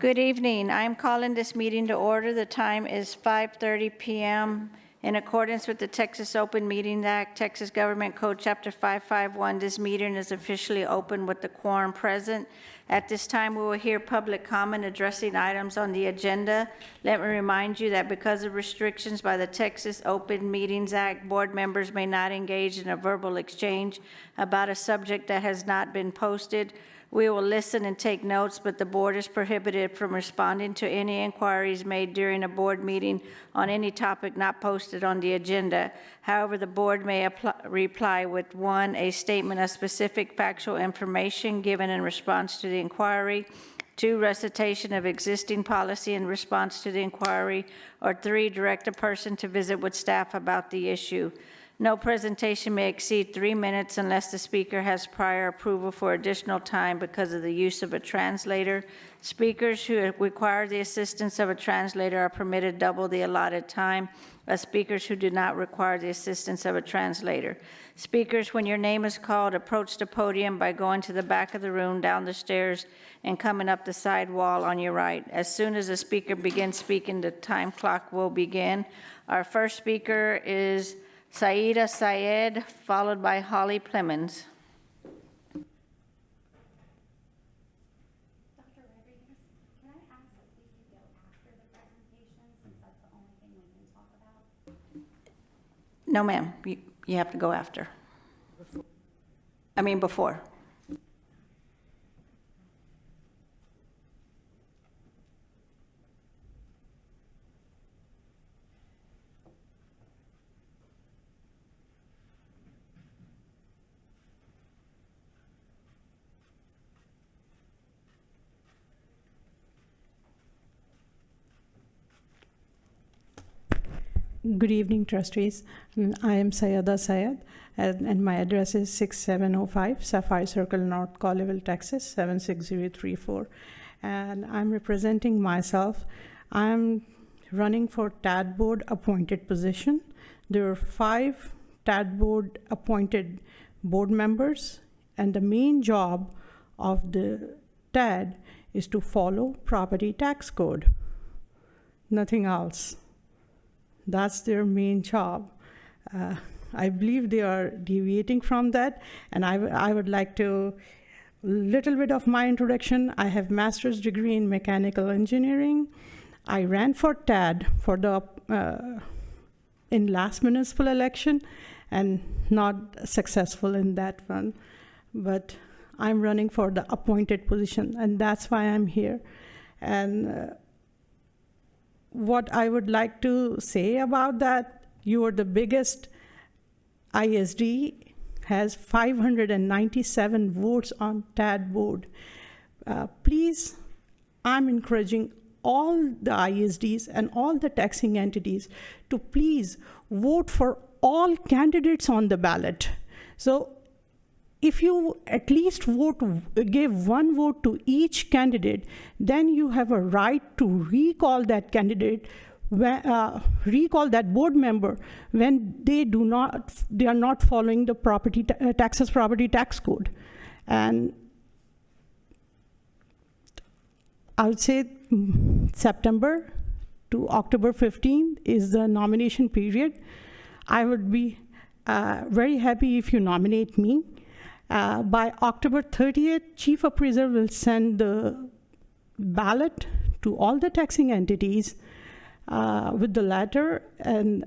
Good evening. I'm calling this meeting to order. The time is 5:30 p.m. In accordance with the Texas Open Meetings Act, Texas Government Code Chapter 551, this meeting is officially open with the quorum present. At this time, we will hear public comment addressing items on the agenda. Let me remind you that because of restrictions by the Texas Open Meetings Act, board members may not engage in a verbal exchange about a subject that has not been posted. We will listen and take notes, but the board is prohibited from responding to any inquiries made during a board meeting on any topic not posted on the agenda. However, the board may reply with 1, a statement of specific factual information given in response to the inquiry, 2, recitation of existing policy in response to the inquiry, or 3, direct a person to visit with staff about the issue. No presentation may exceed 3 minutes unless the speaker has prior approval for additional time because of the use of a translator. Speakers who require the assistance of a translator are permitted double the allotted time as speakers who do not require the assistance of a translator. Speakers, when your name is called, approach the podium by going to the back of the room, down the stairs, and coming up the side wall on your right. As soon as the speaker begins speaking, the time clock will begin. Our first speaker is Saida Syed, followed by Holly Plemons. Dr. Rodriguez, can I ask if we could go after the presentation since that's the only thing we can talk about? No, ma'am, you have to go after. Before. Good evening, trustees. I am Sayada Syed, and my address is 6705 Sapphire Circle, North Colleyville, Texas, 76034. And I'm representing myself. I'm running for TAD board appointed position. There are 5 TAD board appointed board members, and the main job of the TAD is to follow property tax code. Nothing else. That's their main job. I believe they are deviating from that, and I would like to, little bit of my introduction. I have master's degree in mechanical engineering. I ran for TAD for the in last municipal election, and not successful in that one. But I'm running for the appointed position, and that's why I'm here. And what I would like to say about that, you are the biggest. ISD has 597 votes on TAD board. Please, I'm encouraging all the ISDs and all the taxing entities to please vote for all candidates on the ballot. So if you at least give 1 vote to each candidate, then you have a right to recall that candidate, recall that board member when they are not following the property tax code. And I would say September to October 15th is the nomination period. I would be very happy if you nominate me. By October 30th, Chief Appraiser will send the ballot to all the taxing entities with the letter, and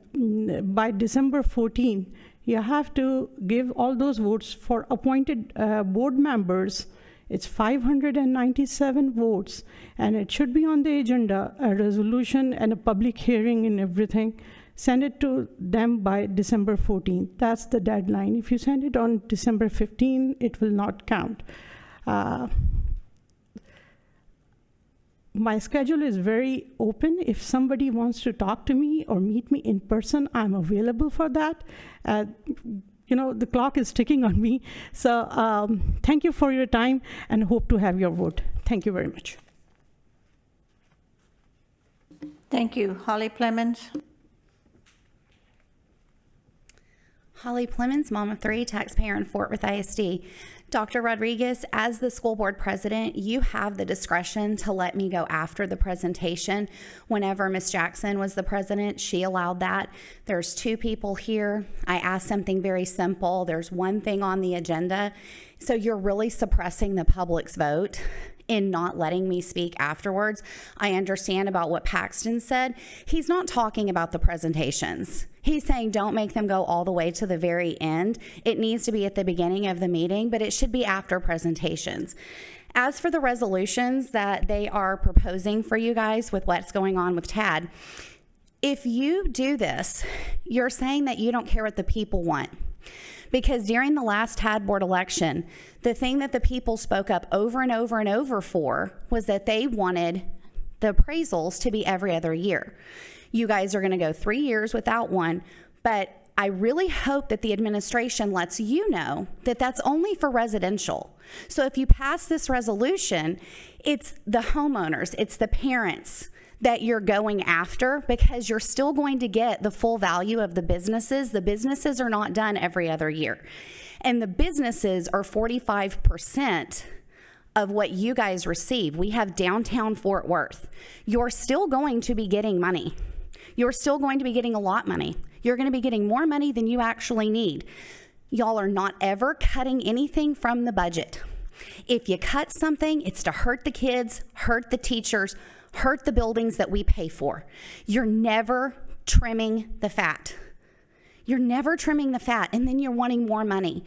by December 14th, you have to give all those votes for appointed board members. It's 597 votes, and it should be on the agenda, a resolution and a public hearing and everything. Send it to them by December 14th. That's the deadline. If you send it on December 15th, it will not count. My schedule is very open. If somebody wants to talk to me or meet me in person, I'm available for that. The clock is ticking on me. So thank you for your time, and hope to have your vote. Thank you very much. Thank you. Holly Plemons. Holly Plemons, mom of three, taxpayer in Fort Worth ISD. Dr. Rodriguez, as the school board president, you have the discretion to let me go after the presentation. Whenever Ms. Jackson was the president, she allowed that. There's two people here. I asked something very simple. There's one thing on the agenda. So you're really suppressing the public's vote in not letting me speak afterwards. I understand about what Paxton said. He's not talking about the presentations. He's saying don't make them go all the way to the very end. It needs to be at the beginning of the meeting, but it should be after presentations. As for the resolutions that they are proposing for you guys with what's going on with TAD, if you do this, you're saying that you don't care what the people want. Because during the last TAD board election, the thing that the people spoke up over and over and over for was that they wanted the appraisals to be every other year. You guys are going to go 3 years without one, but I really hope that the administration lets you know that that's only for residential. So if you pass this resolution, it's the homeowners, it's the parents that you're going after, because you're still going to get the full value of the businesses. The businesses are not done every other year. And the businesses are 45% of what you guys receive. We have downtown Fort Worth. You're still going to be getting money. You're still going to be getting a lot of money. You're going to be getting more money than you actually need. Y'all are not ever cutting anything from the budget. If you cut something, it's to hurt the kids, hurt the teachers, hurt the buildings that we pay for. You're never trimming the fat. You're never trimming the fat, and then you're wanting more money.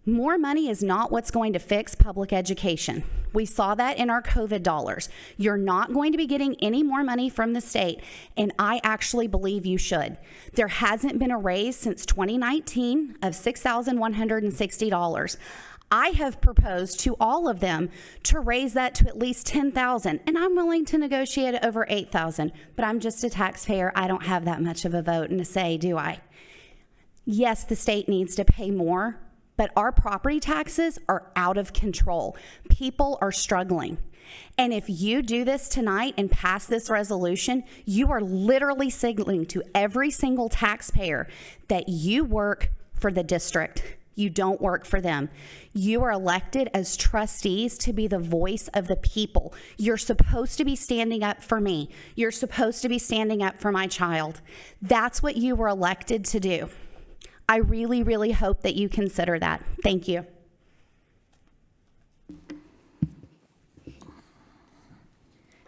More money is not what's going to fix public education. We saw that in our COVID dollars. You're not going to be getting any more money from the state, and I actually believe you should. There hasn't been a raise since 2019 of $6,160. I have proposed to all of them to raise that to at least $10,000, and I'm willing to negotiate over $8,000, but I'm just a taxpayer. I don't have that much of a vote and a say, do I? Yes, the state needs to pay more, but our property taxes are out of control. People are struggling. And if you do this tonight and pass this resolution, you are literally signaling to every single taxpayer that you work for the district. You don't work for them. You are elected as trustees to be the voice of the people. You're supposed to be standing up for me. You're supposed to be standing up for my child. That's what you were elected to do. I really, really hope that you consider that. Thank you.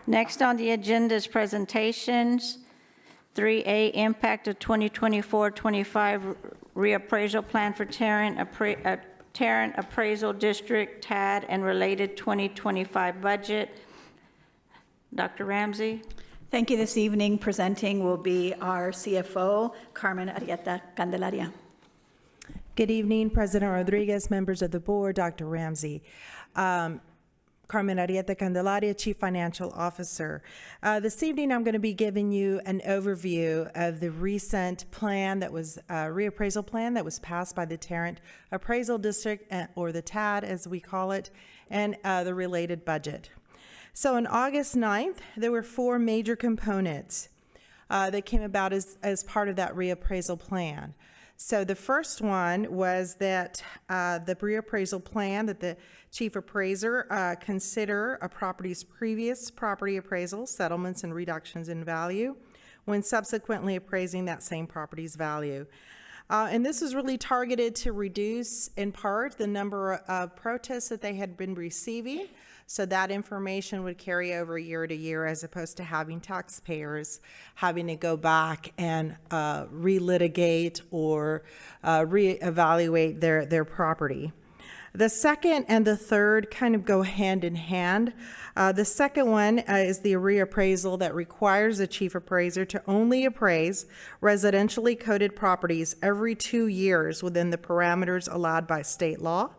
Next on the agenda is presentations. 3A, impact of 2024-25 reappraisal plan for Tarrant Appraisal District, TAD, and related 2025 budget. Dr. Ramsey. Thank you. This evening, presenting will be our CFO, Carmen Arrieta Candelaria. Good evening, President Rodriguez, members of the board, Dr. Ramsey. Carmen Arrieta Candelaria, Chief Financial Officer. This evening, I'm going to be giving you an overview of the recent plan that was reappraisal plan that was passed by the Tarrant Appraisal District, or the TAD as we call it, and the related budget. So on August 9th, there were 4 major components that came about as part of that reappraisal plan. So the first one was that the reappraisal plan that the chief appraiser consider a property's previous property appraisal, settlements and reductions in value, when subsequently appraising that same property's value. And this was really targeted to reduce, in part, the number of protests that they had been receiving, so that information would carry over year to year, as opposed to having taxpayers having to go back and relitigate or reevaluate their property. The second and the third kind of go hand in hand. The second one is the reappraisal that requires the chief appraiser to only appraise residentially coded properties every 2 years within the parameters allowed by state law.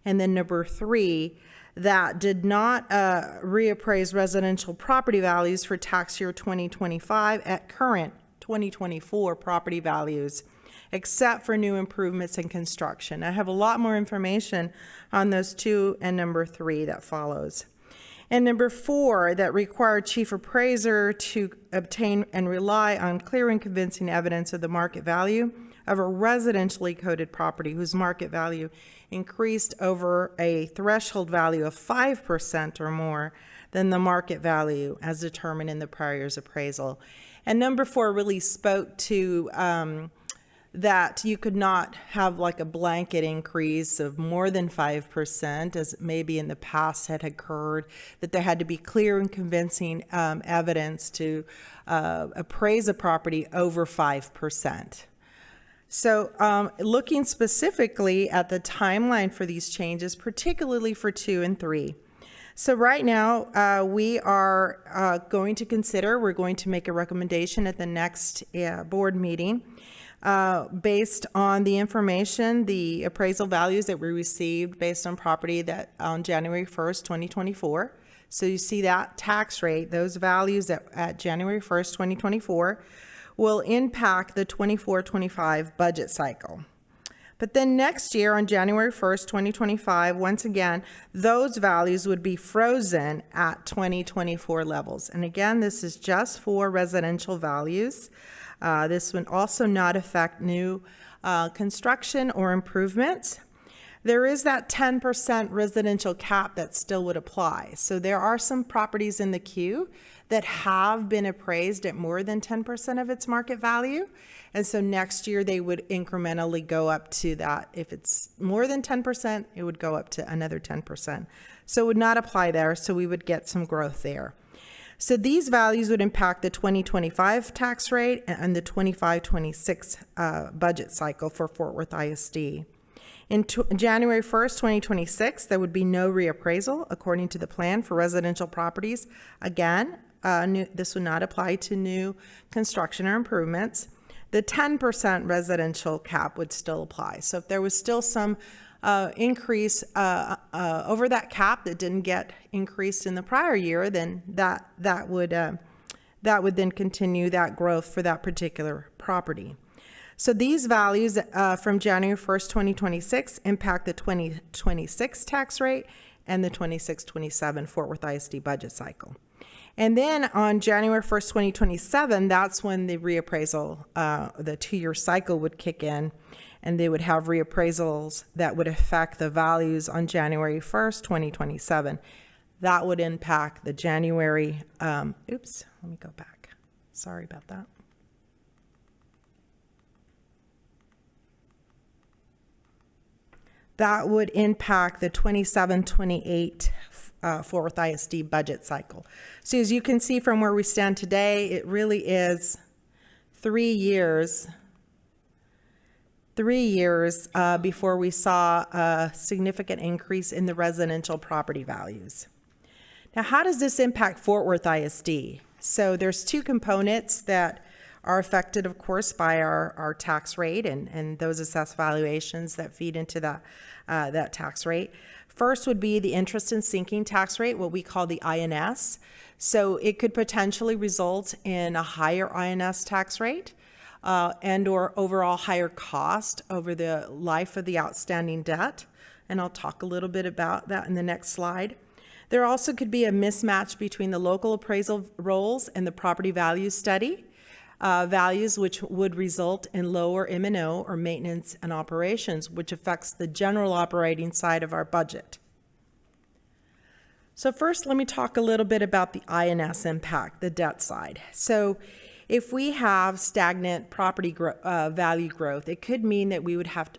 And then number 3, that did not reappraise residential property values for tax year 2025 at current 2024 property values, except for new improvements and construction. I have a lot more information on those 2 and number 3 that follows. And number 4, that required chief appraiser to obtain and rely on clear and convincing evidence of the market value of a residentially coded property whose market value increased over a threshold value of 5% or more than the market value as determined in the prior year's appraisal. And number 4 really spoke to that you could not have like a blanket increase of more than 5%, as maybe in the past had occurred, that there had to be clear and convincing evidence to appraise a property over 5%. So looking specifically at the timeline for these changes, particularly for 2 and 3. So right now, we are going to make a recommendation at the next board meeting based on the information, the appraisal values that we received based on property that on January 1st, 2024. So you see that tax rate, those values at January 1st, 2024, will impact the 24-25 budget cycle. But then next year on January 1st, 2025, once again, those values would be frozen at 2024 levels. And again, this is just for residential values. This would also not affect new construction or improvements. There is that 10% residential cap that still would apply. So there are some properties in the queue that have been appraised at more than 10% of its market value. And so next year they would incrementally go up to that. If it's more than 10%, it would go up to another 10%. So it would not apply there, so we would get some growth there. So these values would impact the 2025 tax rate and the 25-26 budget cycle for Fort Worth ISD. In January 1st, 2026, there would be no reappraisal according to the plan for residential properties. Again, this would not apply to new construction or improvements. The 10% residential cap would still apply. So if there was still some increase over that cap that didn't get increased in the prior year, then that would then continue that growth for that particular property. So these values from January 1st, 2026 impact the 2026 tax rate and the 26-27 Fort Worth ISD budget cycle. And then on January 1st, 2027, that's when the reappraisal, the 2-year cycle would kick in, and they would have reappraisals that would affect the values on January 1st, 2027. That would impact the January, let me go back. Sorry about that. That would impact the 27-28 Fort Worth ISD budget cycle. So as you can see from where we stand today, it really is 3 years before we saw a significant increase in the residential property values. Now, how does this impact Fort Worth ISD? So there's 2 components that are affected, of course, by our tax rate and those assessed valuations that feed into that tax rate. First would be the interest and sinking tax rate, what we call the INS. So it could potentially result in a higher INS tax rate and or overall higher cost over the life of the outstanding debt. And I'll talk a little bit about that in the next slide. There also could be a mismatch between the local appraisal rolls and the property value study values, which would result in lower M&O or maintenance and operations, which affects the general operating side of our budget. So first, let me talk a little bit about the INS impact, the debt side. So if we have stagnant property value growth, it could mean that we would have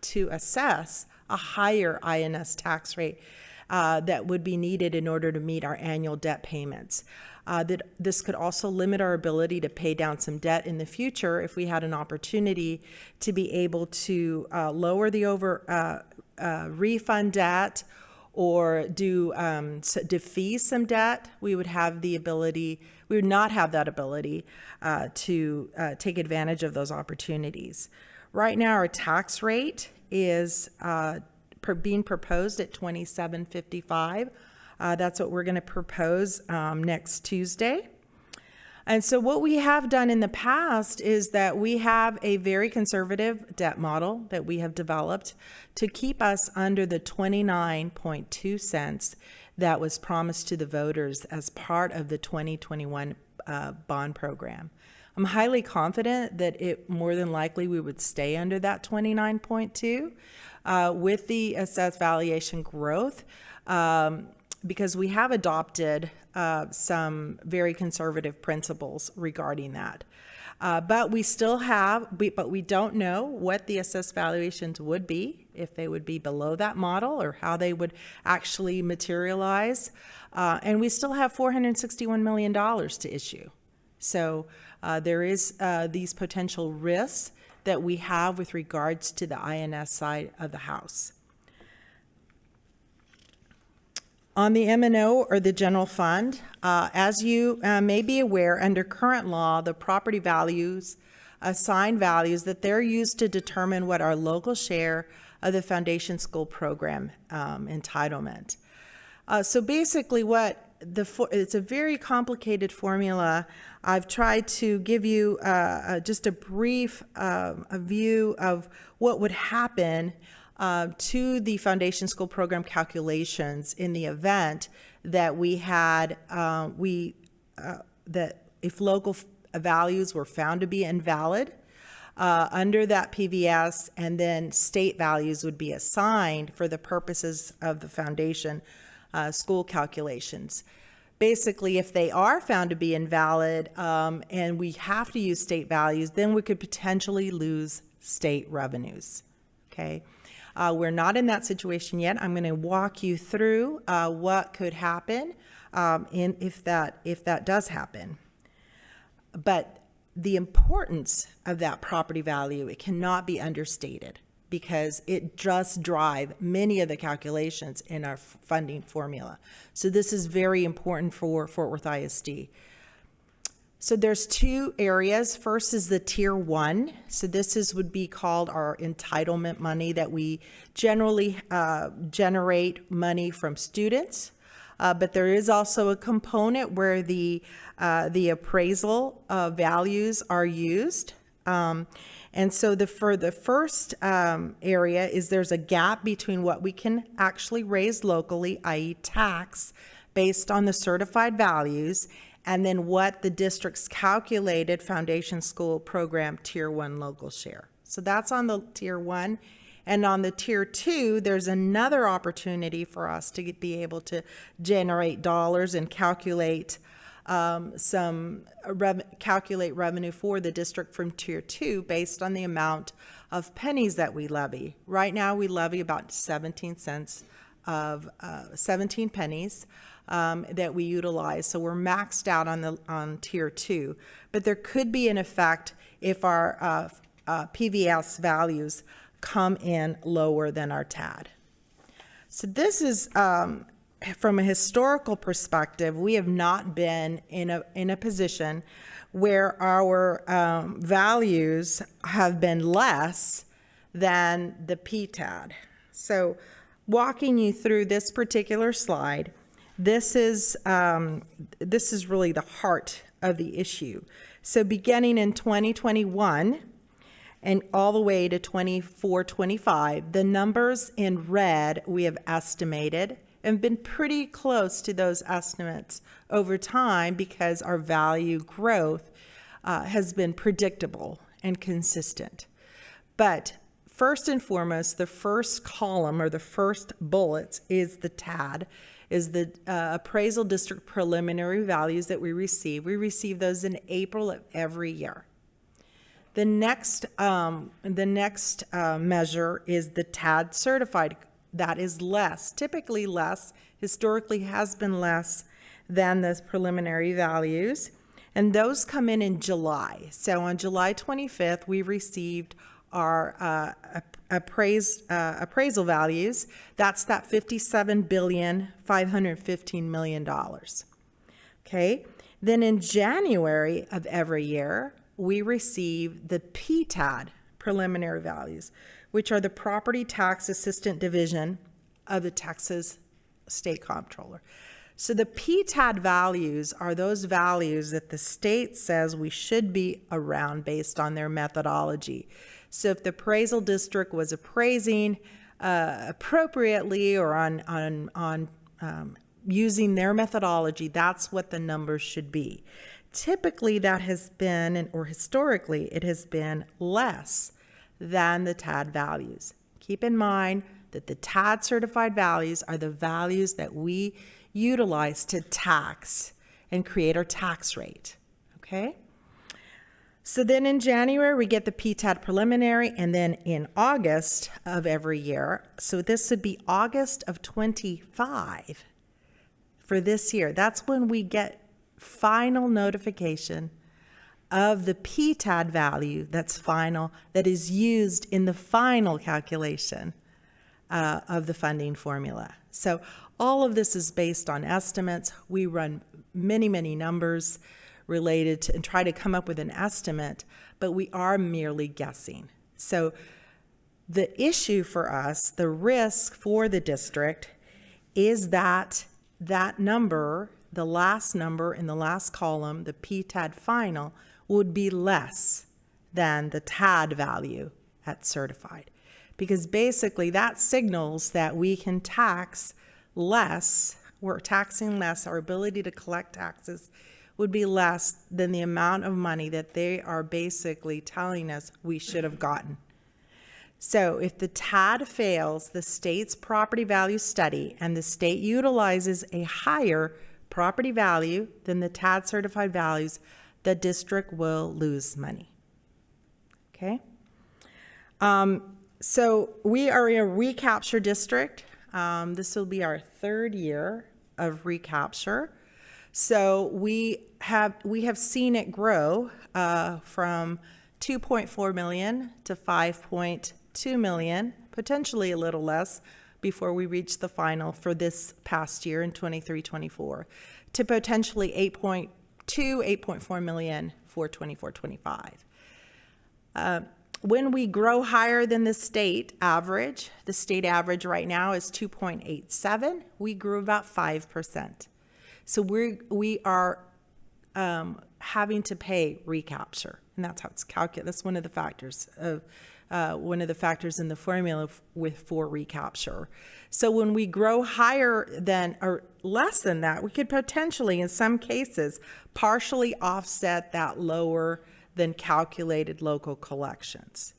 to assess a higher INS tax rate that would be needed in order to meet our annual debt payments. This could also limit our ability to pay down some debt in the future if we had an opportunity to be able to lower the refund debt or defease some debt. We would not have that ability to take advantage of those opportunities. Right now, our tax rate is being proposed at 27.55. That's what we're going to propose next Tuesday. And so what we have done in the past is that we have a very conservative debt model that we have developed to keep us under the 29.2 cents that was promised to the voters as part of the 2021 bond program. I'm highly confident that it more than likely we would stay under that 29.2 with the assessed valuation growth, because we have adopted some very conservative principles regarding that. But we still have, but we don't know what the assessed valuations would be, if they would be below that model or how they would actually materialize. And we still have $461 million to issue. So there is these potential risks that we have with regards to the INS side of the house. On the M&O, or the general fund, as you may be aware, under current law, the property values assign values that they're used to determine what our local share of the foundation school program entitlement. So basically it's a very complicated formula. I've tried to give you just a brief a view of what would happen to the foundation school program calculations in the event that we had that if local values were found to be invalid under that PVS, and then state values would be assigned for the purposes of the foundation school calculations. Basically, if they are found to be invalid and we have to use state values, then we could potentially lose state revenues. Okay. We're not in that situation yet. I'm going to walk you through what could happen if that does happen. But the importance of that property value, it cannot be understated, because it does drive many of the calculations in our funding formula. So this is very important for Fort Worth ISD. So there's two areas. First is the tier 1. So this would be called our entitlement money, that we generally generate money from students. But there is also a component where the appraisal values are used. And so for the first area is there's a gap between what we can actually raise locally, i.e. tax, based on the certified values, and then what the district's calculated foundation school program tier 1 local share. So that's on the tier 1. And on the tier 2, there's another opportunity for us to be able to generate dollars and calculate calculate revenue for the district from tier 2 based on the amount of pennies that we levy. Right now we levy about 17 cents of 17 pennies that we utilize. So we're maxed out on tier 2, but there could be an effect if our PVS values come in lower than our TAD. So this is from a historical perspective, we have not been in a position where our values have been less than the PTAD. So walking you through this particular slide, this is really the heart of the issue. So beginning in 2021 and all the way to 24-25, the numbers in red we have estimated and been pretty close to those estimates over time, because our value growth has been predictable and consistent. But first and foremost, the first column, or the first bullets, is the TAD, is the appraisal district preliminary values that we receive. We receive those in April of every year. The next measure is the TAD certified. That is less, typically less, historically has been less than the preliminary values. And those come in July. So on July 25th, we received our appraisal values. That's that $57,515,000,000. Okay. Then in January of every year, we receive the PTAD preliminary values, which are the Property Tax Assistant Division of the Texas State Comptroller. So the PTAD values are those values that the state says we should be around based on their methodology. So if the appraisal district was appraising appropriately or on using their methodology, that's what the numbers should be. Typically, that has been, or historically, it has been less than the TAD values. Keep in mind that the TAD certified values are the values that we utilize to tax and create our tax rate, okay? So then in January, we get the PTAD preliminary, and then in August of every year, so this would be August of 25 for this year, that's when we get final notification of the PTAD value that's final, that is used in the final calculation of the funding formula. So all of this is based on estimates. We run many, many numbers related to and try to come up with an estimate, but we are merely guessing. So the issue for us, the risk for the district, is that that number, the last number in the last column, the PTAD final, would be less than the TAD value at certified. Because basically that signals that we can tax less, we're taxing less, our ability to collect taxes would be less than the amount of money that they are basically telling us we should have gotten. So if the TAD fails the state's property value study and the state utilizes a higher property value than the TAD certified values, the district will lose money. Okay? So we are a recapture district. This will be our third year of recapture. So we have seen it grow from 2.4 million to 5.2 million, potentially a little less before we reach the final for this past year in 23-24, to potentially 8.4 million for 24-25. When we grow higher than the state average right now is 2.87. We grew about 5%. So we are having to pay recapture, and that's how it's calculated. That's one of the factors in the formula for recapture. So when we grow higher than or less than that, we could potentially, in some cases, partially offset that lower than calculated local collections.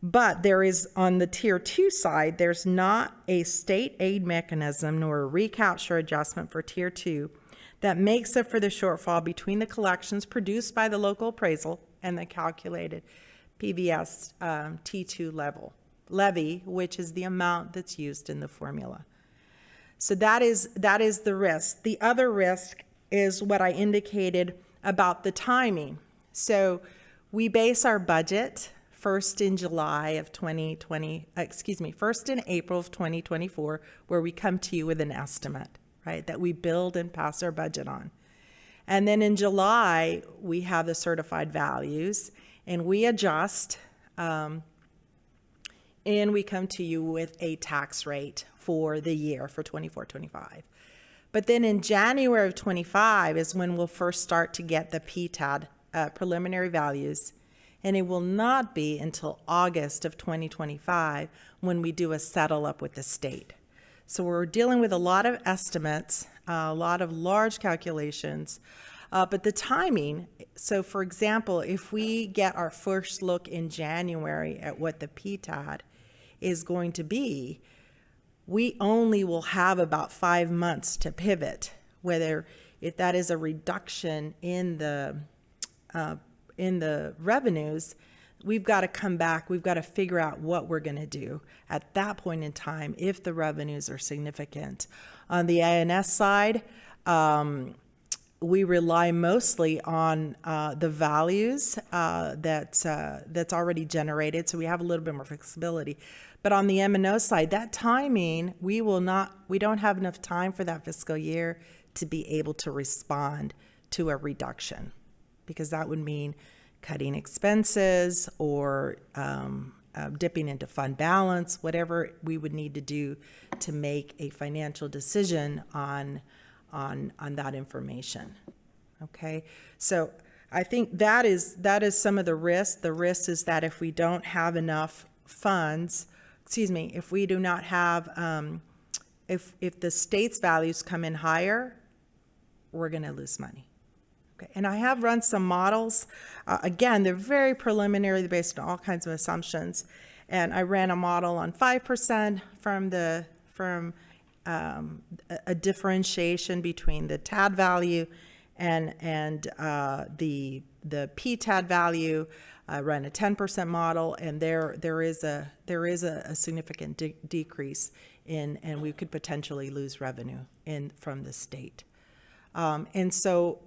But there is, on the tier 2 side, there's not a state aid mechanism nor a recapture adjustment for tier 2 that makes up for the shortfall between the collections produced by the local appraisal and the calculated PVS T2 levy, which is the amount that's used in the formula. So that is the risk. The other risk is what I indicated about the timing. So we base our budget first in April of 2024, where we come to you with an estimate, right, that we build and pass our budget on. And then in July, we have the certified values, and we adjust, and we come to you with a tax rate for the year for 24-25. But then in January of 25 is when we'll first start to get the PTAD preliminary values, and it will not be until August of 2025 when we do a settle up with the state. So we're dealing with a lot of estimates, a lot of large calculations, but the timing, so for example, if we get our first look in January at what the PTAD is going to be, we only will have about 5 months to pivot, whether if that is a reduction in the revenues, we've got to come back, we've got to figure out what we're going to do at that point in time if the revenues are significant. On the INS side, we rely mostly on the values that's already generated, so we have a little bit more flexibility. But on the M&O side, that timing, we don't have enough time for that fiscal year to be able to respond to a reduction, because that would mean cutting expenses or dipping into fund balance, whatever we would need to do to make a financial decision on that information. Okay, so I think that is some of the risk. The risk is that if we don't have enough funds, if we do not have if the state's values come in higher, we're going to lose money. Okay, and I have run some models. Again, they're very preliminary, they're based on all kinds of assumptions. And I ran a model on 5% from a differentiation between the TAD value and the P-TAD value. I ran a 10% model, and there is a significant decrease in, and we could potentially lose revenue from the state. And so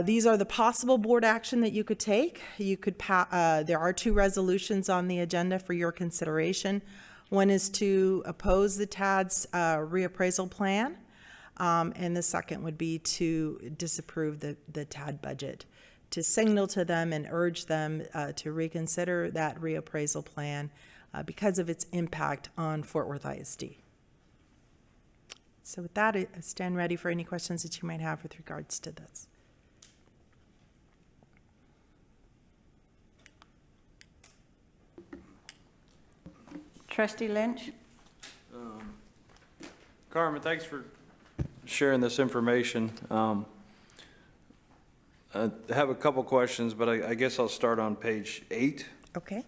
these are the possible board action that you could take. You could there are 2 resolutions on the agenda for your consideration. One is to oppose the TAD's reappraisal plan, and the second would be to disapprove the TAD budget, to signal to them and urge them to reconsider that reappraisal plan because of its impact on Fort Worth ISD. So with that, I stand ready for any questions that you might have with regards to this. Trustee Lynch? Carmen, thanks for sharing this information. I have a couple questions, but I guess I'll start on page 8. Okay.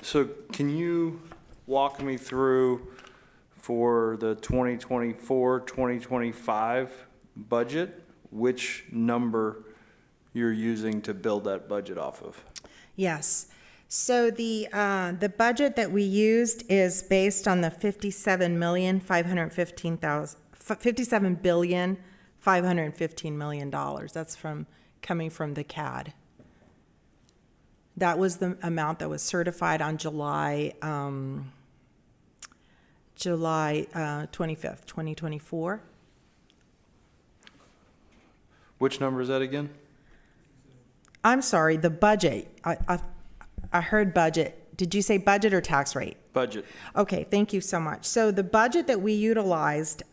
So can you walk me through for the 2024-2025 budget, which number you're using to build that budget off of? Yes. So the budget that we used is based on the $57,515,000. That's coming from the CAD. That was the amount that was certified on July 25th, 2024. Which number is that again? I'm sorry, the budget. I heard budget. Did you say budget or tax rate? Budget. Okay, thank you so much. So the budget that we utilized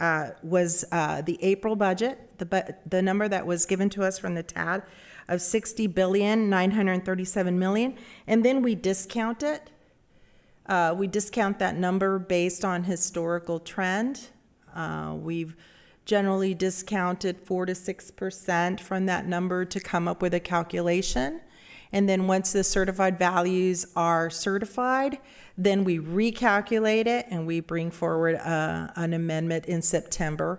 was the April budget, the number that was given to us from the TAD of $60,937,000,000, and then we discount it. We discount that number based on historical trend. We've generally discounted 4 to 6% from that number to come up with a calculation. And then once the certified values are certified, then we recalculate it and we bring forward an amendment in September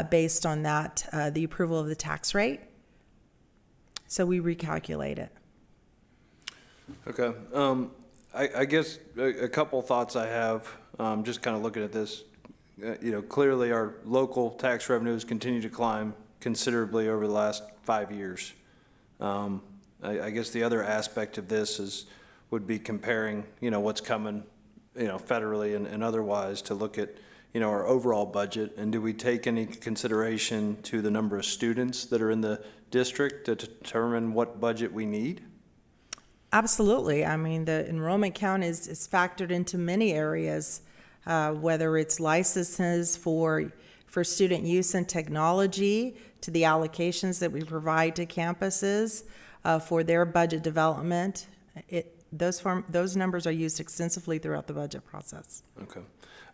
based on that, the approval of the tax rate. So we recalculate it. Okay. I guess a couple thoughts I have, just kind of looking at this. Clearly our local tax revenues continue to climb considerably over the last 5 years. I guess the other aspect of this would be comparing, what's coming, federally and otherwise to look at, our overall budget. And do we take any consideration to the number of students that are in the district to determine what budget we need? Absolutely. I mean, the enrollment count is factored into many areas, whether it's licenses for student use and technology, to the allocations that we provide to campuses for their budget development. Those numbers are used extensively throughout the budget process. Okay.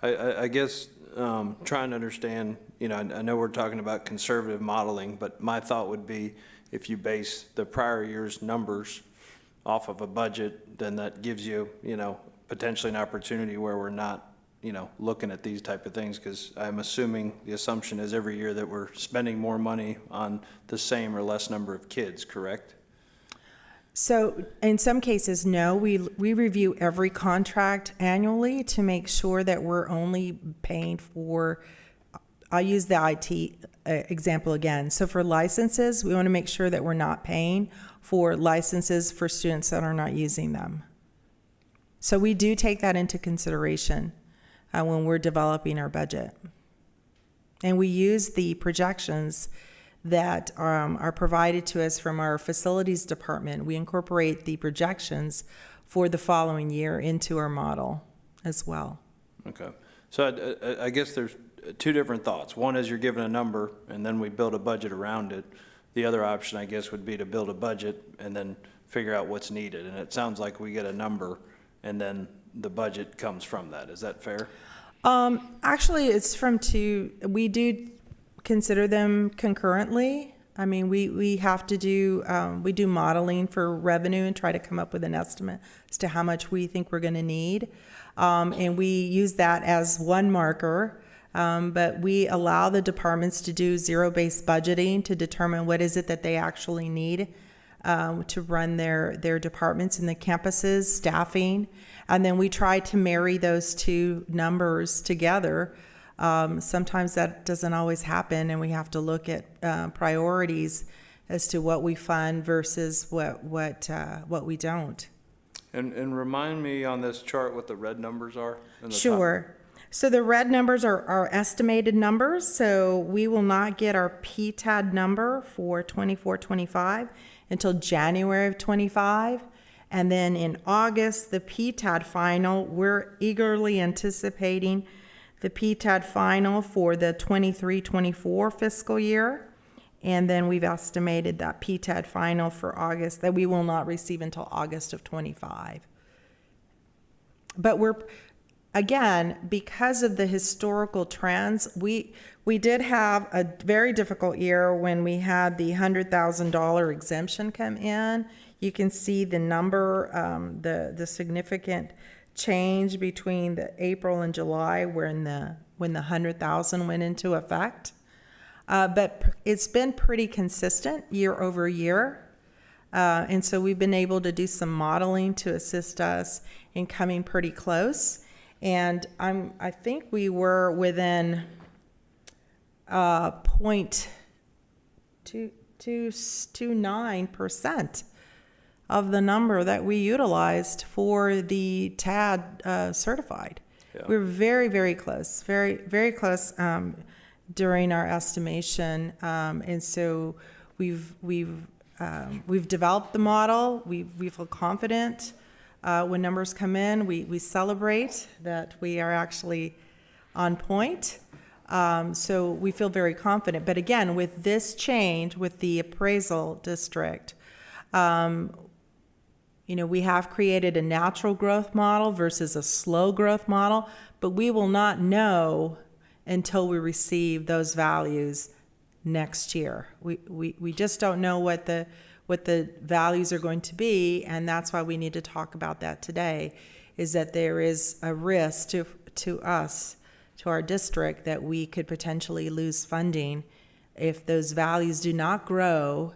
I guess trying to understand, I know we're talking about conservative modeling, but my thought would be if you base the prior year's numbers off of a budget, then that gives you, potentially an opportunity where we're not, looking at these type of things, because I'm assuming the assumption is every year that we're spending more money on the same or less number of kids, correct? So in some cases, no. We review every contract annually to make sure that we're only paying for, I'll use the IT example again. So for licenses, we want to make sure that we're not paying for licenses for students that are not using them. So we do take that into consideration when we're developing our budget. And we use the projections that are provided to us from our facilities department. We incorporate the projections for the following year into our model as well. Okay. So I guess there's 2 different thoughts. One is you're given a number and then we build a budget around it. The other option, I guess, would be to build a budget and then figure out what's needed. And it sounds like we get a number and then the budget comes from that. Is that fair? Actually, it's from two, we do consider them concurrently. I mean, we have to do, we do modeling for revenue and try to come up with an estimate as to how much we think we're gonna need. And we use that as one marker, but we allow the departments to do zero-based budgeting to determine what is it that they actually need to run their departments and the campuses, staffing. And then we try to marry those two numbers together. Sometimes that doesn't always happen, and we have to look at priorities as to what we fund versus what we don't. And remind me on this chart what the red numbers are? in the top? Sure. So the red numbers are our estimated numbers. So we will not get our PTAD number for 24-25 until January of 25. And then in August, the PTAD final, we're eagerly anticipating the PTAD final for the 23-24 fiscal year. And then we've estimated that PTAD final for August that we will not receive until August of 25. But we're, again, because of the historical trends, we did have a very difficult year when we had the $100,000 exemption come in. You can see the number, the significant change between the April and July when the 100,000 went into effect. But it's been pretty consistent year over year. And so we've been able to do some modeling to assist us in coming pretty close. And I think we were within 0.29% of the number that we utilized for the TAD certified. Yeah. We were very, very close, very, very close during our estimation. And so we've developed the model. We feel confident. When numbers come in, we celebrate that we are actually on point. So we feel very confident. But again, with this change, with the appraisal district, we have created a natural growth model versus a slow growth model, but we will not know until we receive those values next year. We just don't know what the values are going to be, and that's why we need to talk about that today, is that there is a risk to us, to our district, that we could potentially lose funding if those values do not grow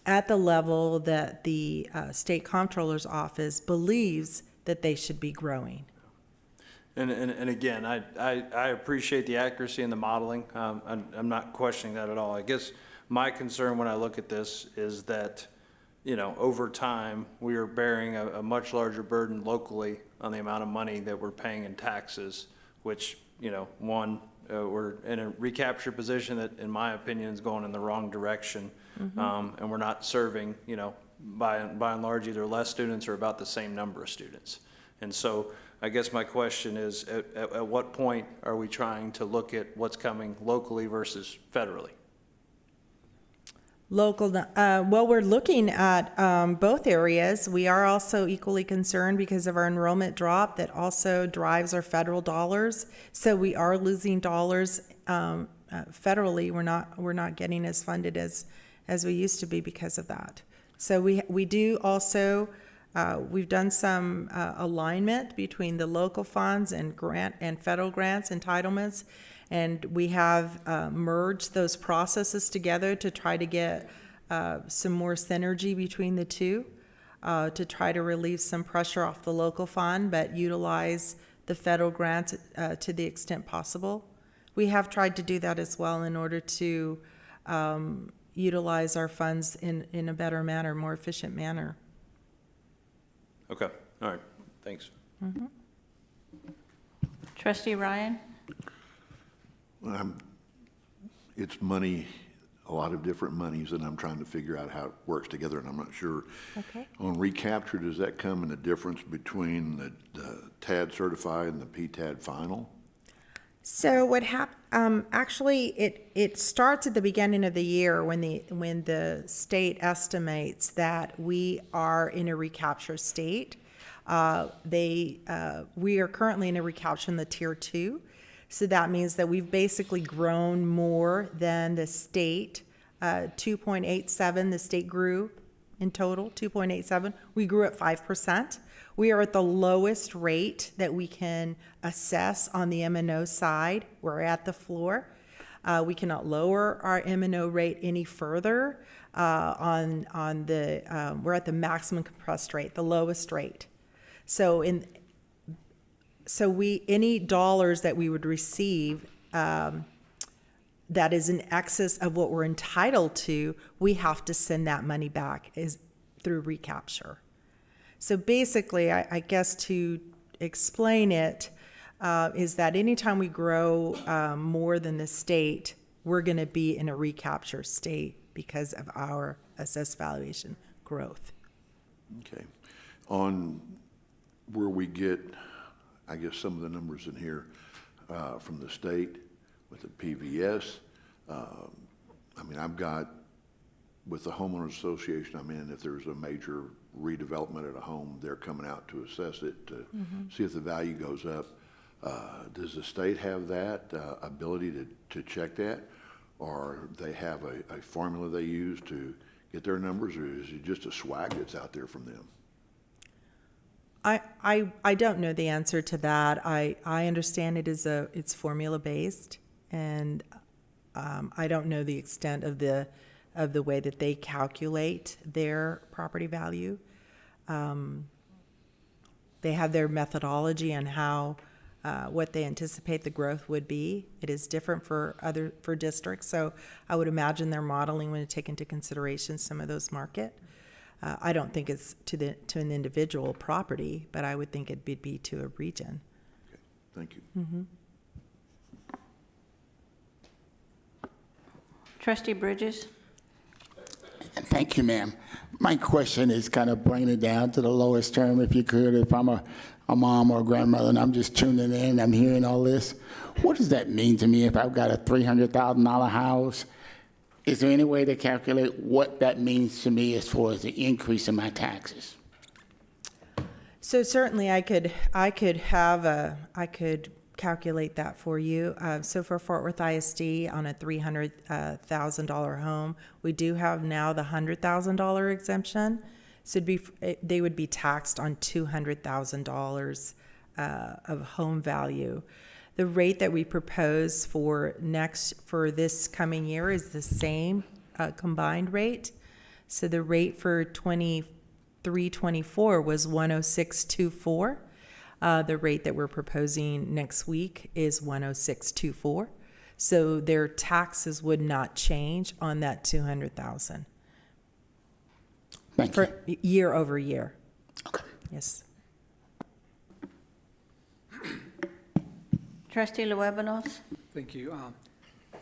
at the level that the state comptroller's office believes that they should be growing. And again, I appreciate the accuracy in the modeling. I'm not questioning that at all. I guess my concern when I look at this is that, over time, we are bearing a much larger burden locally on the amount of money that we're paying in taxes, which, we're in a recapture position that, in my opinion, is going in the wrong direction. And we're not serving, by and large, either less students or about the same number of students. And so I guess my question is, at what point are we trying to look at what's coming locally versus federally? Well, we're looking at both areas. We are also equally concerned because of our enrollment drop that also drives our federal dollars. So we are losing dollars federally. We're not getting as funded as we used to be because of that. So we do also, we've done some alignment between the local funds and federal grants, entitlements, and we have merged those processes together to try to get some more synergy between the two, to try to relieve some pressure off the local fund, but utilize the federal grants to the extent possible. We have tried to do that as well in order to utilize our funds in a better manner, more efficient manner. Okay, all right, thanks. Trustee Ryan? It's money, a lot of different monies, and I'm trying to figure out how it works together, and I'm not sure. Okay. On recapture, does that come in the difference between the TAD certified and the PTAD final? So what actually, it starts at the beginning of the year when the state estimates that we are in a recapture state. We are currently in a recapture in the Tier 2. So that means that we've basically grown more than the state, 2.87. The state grew in total, 2.87. We grew at 5%. We are at the lowest rate that we can assess on the M&O side. We're at the floor. We cannot lower our M&O rate any further. We're at the maximum compressed rate, the lowest rate. So any dollars that we would receive that is in excess of what we're entitled to, we have to send that money back through recapture. So basically, I guess to explain it, is that anytime we grow more than the state, we're going to be in a recapture state because of our assessed valuation growth. Okay. On where we get, I guess, some of the numbers in here from the state with the PVS, I mean, I've got, with the homeowners association I'm in, if there's a major redevelopment at a home, they're coming out to assess it to see if the value goes up. Does the state have that ability to check that? Or they have a formula they use to get their numbers, or is it just a swag that's out there from them? I don't know the answer to that. I understand it's formula based, and I don't know the extent of the way that they calculate their property value. They have their methodology on how what they anticipate the growth would be. It is different for districts, so I would imagine their modeling would take into consideration some of those market. I don't think it's to an individual property, but I would think it'd be to a region. Okay, thank you. Mm-hmm. Trustee Bridges? Thank you, ma'am. My question is kind of bringing it down to the lowest term, if you could. If I'm a mom or a grandmother and I'm just tuning in, I'm hearing all this, what does that mean to me if I've got a $300,000 house? Is there any way to calculate what that means to me as far as the increase in my taxes? So certainly I could calculate that for you. So for Fort Worth ISD on a $300,000 home, we do have now the $100,000 exemption. So they would be taxed on $200,000 of home value. The rate that we propose for this coming year is the same combined rate. So the rate for 23-24 was 106.24. The rate that we're proposing next week is 106.24. So their taxes would not change on that $200,000. Thank you. Year over year. Okay. Yes. Trustee Luebanos? Thank you.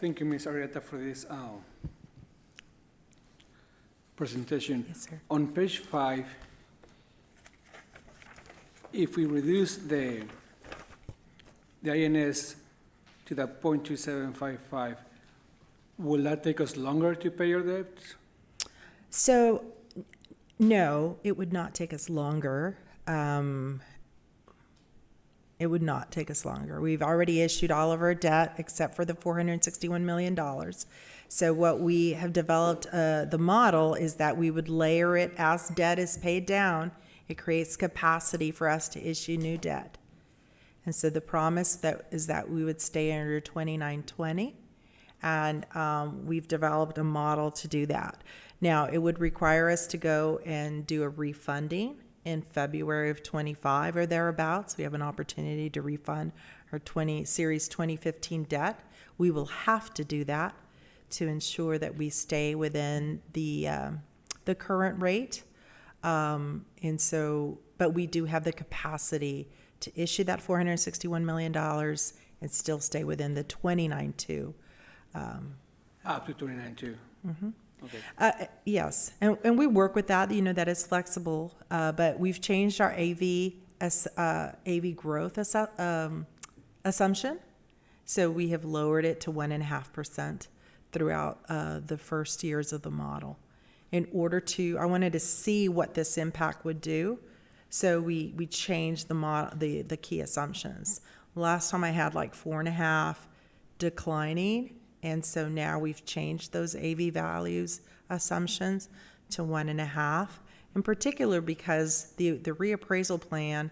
Thank you, Ms. Arrieta, for this presentation. Yes, sir. On page 5, if we reduce the INS to that 0.2755, will that take us longer to pay our debts? So, no, it would not take us longer. It would not take us longer. We've already issued all of our debt except for the $461 million. So what we have developed, the model is that we would layer it as debt is paid down. It creates capacity for us to issue new debt. And so the promise is that we would stay under 2920, and we've developed a model to do that. Now, it would require us to go and do a refunding in February of 25 or thereabouts. We have an opportunity to refund our Series 2015 debt. We will have to do that to ensure that we stay within the current rate. But we do have the capacity to issue that $461 million and still stay within the 29.2. Up to 29.2. Mm-hmm. Okay. Yes, and we work with that, that is flexible, but we've changed our AV growth assumption. So we have lowered it to 1.5% throughout the first years of the model. I wanted to see what this impact would do So we changed the key assumptions. Last time I had like 4.5 declining, and so now we've changed those AV values assumptions to 1.5, in particular because the reappraisal plan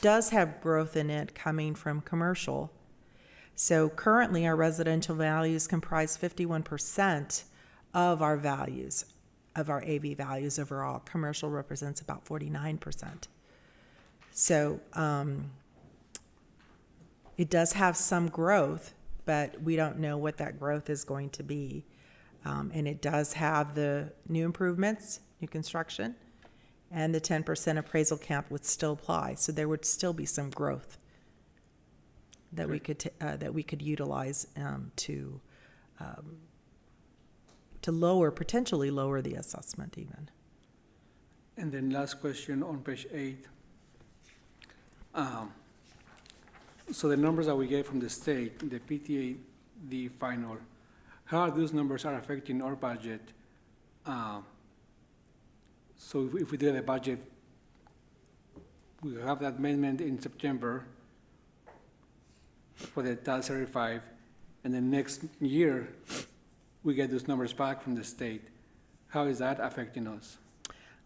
does have growth in it coming from commercial. So currently, our residential values comprise 51% of our values, of our AV values overall. Commercial represents about 49%. So it does have some growth, but we don't know what that growth is going to be. And it does have the new improvements, new construction, and the 10% appraisal cap would still apply. So there would still be some growth that we could utilize to potentially lower the assessment even. And then last question on page 8. So the numbers that we get from the state, the PTA, the final, how are those numbers are affecting our budget? So if we do the budget, we have that amendment in September for the Title 35, and then next year, we get those numbers back from the state. How is that affecting us?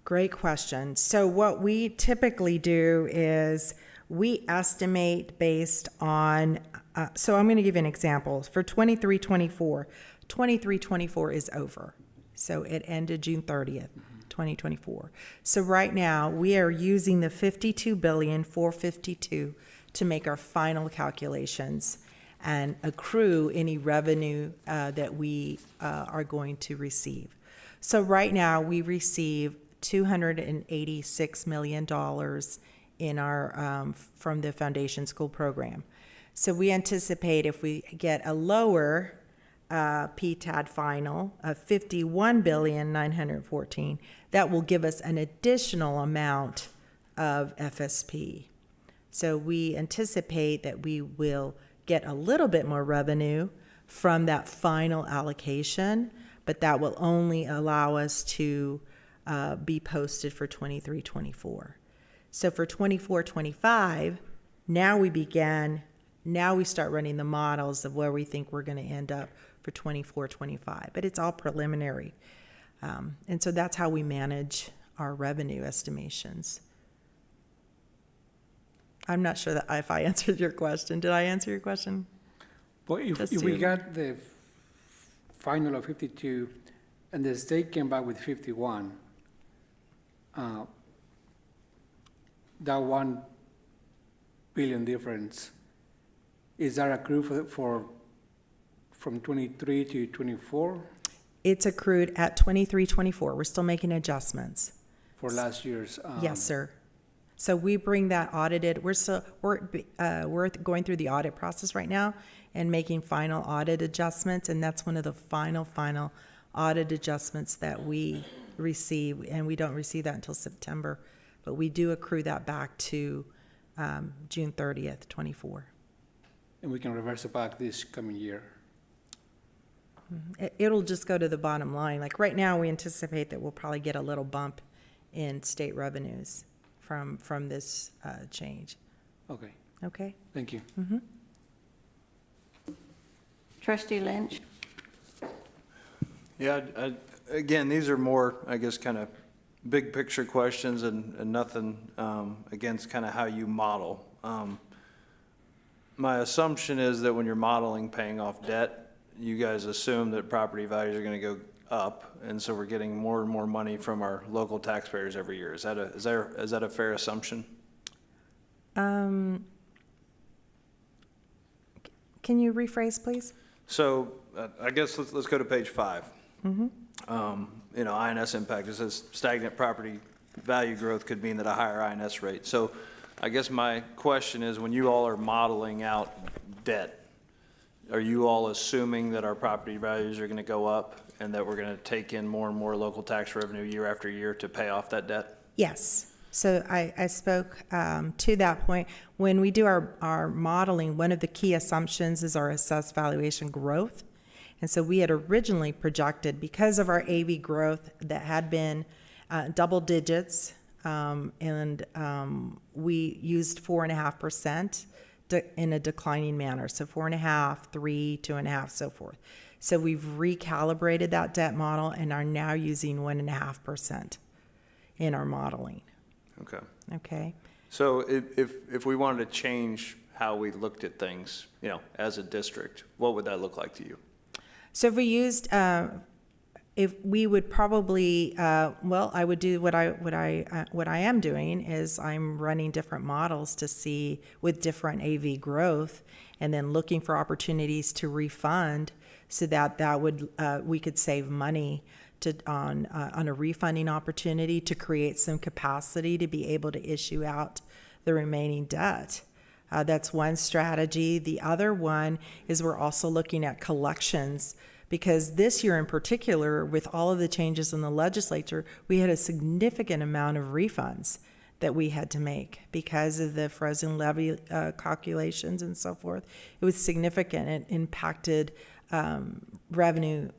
Great question. So what we typically do is we estimate based on, so I'm going to give you an example. For 23-24 is over. So it ended June 30th, 2024. So right now, we are using the $52,452,000,000 to make our final calculations and accrue any revenue that we are going to receive. So right now, we receive $286 million in our from the Foundation School Program. So we anticipate if we get a lower PTAD final of $51,914,000,000, that will give us an additional amount of FSP. So we anticipate that we will get a little bit more revenue from that final allocation, but that will only allow us to be posted for 23-24. So for 24-25, now we start running the models of where we think we're going to end up for 24-25, but it's all preliminary. And so that's how we manage our revenue estimations. I'm not sure that if I answered your question. Did I answer your question? But if we got the final of 52 and the state came back with 51, that $1 billion difference, is that accrued for from 23 to 24? It's accrued at 23-24. We're still making adjustments. For last year's? Yes, sir. So we bring that audited. We're going through the audit process right now and making final audit adjustments, and that's one of the final audit adjustments that we receive, and we don't receive that until September, but we do accrue that back to June 30th, 24. And we can reverse it back this coming year? It'll just go to the bottom line. Like right now, we anticipate that we'll probably get a little bump in state revenues from this change. Okay, Okay? thank you. Trustee Lynch? Yeah, again, these are more, I guess, kind of big picture questions and nothing against kind of how you model. My assumption is that when you're modeling paying off debt, you guys assume that property values are going to go up, and so we're getting more and more money from our local taxpayers every year. Is that a fair assumption? Can you rephrase, please? So I guess let's go to page 5. INS impact. It says stagnant property value growth could mean that a higher INS rate. So I guess my question is, when you all are modeling out debt, are you all assuming that our property values are going to go up and that we're going to take in more and more local tax revenue year after year to pay off that debt? Yes. So I spoke to that point. When we do our modeling, one of the key assumptions is our assessed valuation growth. And so we had originally projected, because of our AV growth that had been double digits we used 4.5% in a declining manner. So 4.5, 3, 2.5, so forth. So we've recalibrated that debt model and are now using 1.5% in our modeling. Okay. Okay. So if we wanted to change how we looked at things, you know, as a district, what would that look like to you? So if we used, if we would probably, well, I would do what I am doing is I'm running different models to see with different AV growth, and then looking for opportunities to refund, so that would we could save money on a refunding opportunity to create some capacity to be able to issue out the remaining debt. That's one strategy. The other one is we're also looking at collections, because this year in particular, with all of the changes in the legislature, we had a significant amount of refunds that we had to make because of the frozen levy calculations and so forth. It was significant. It impacted revenue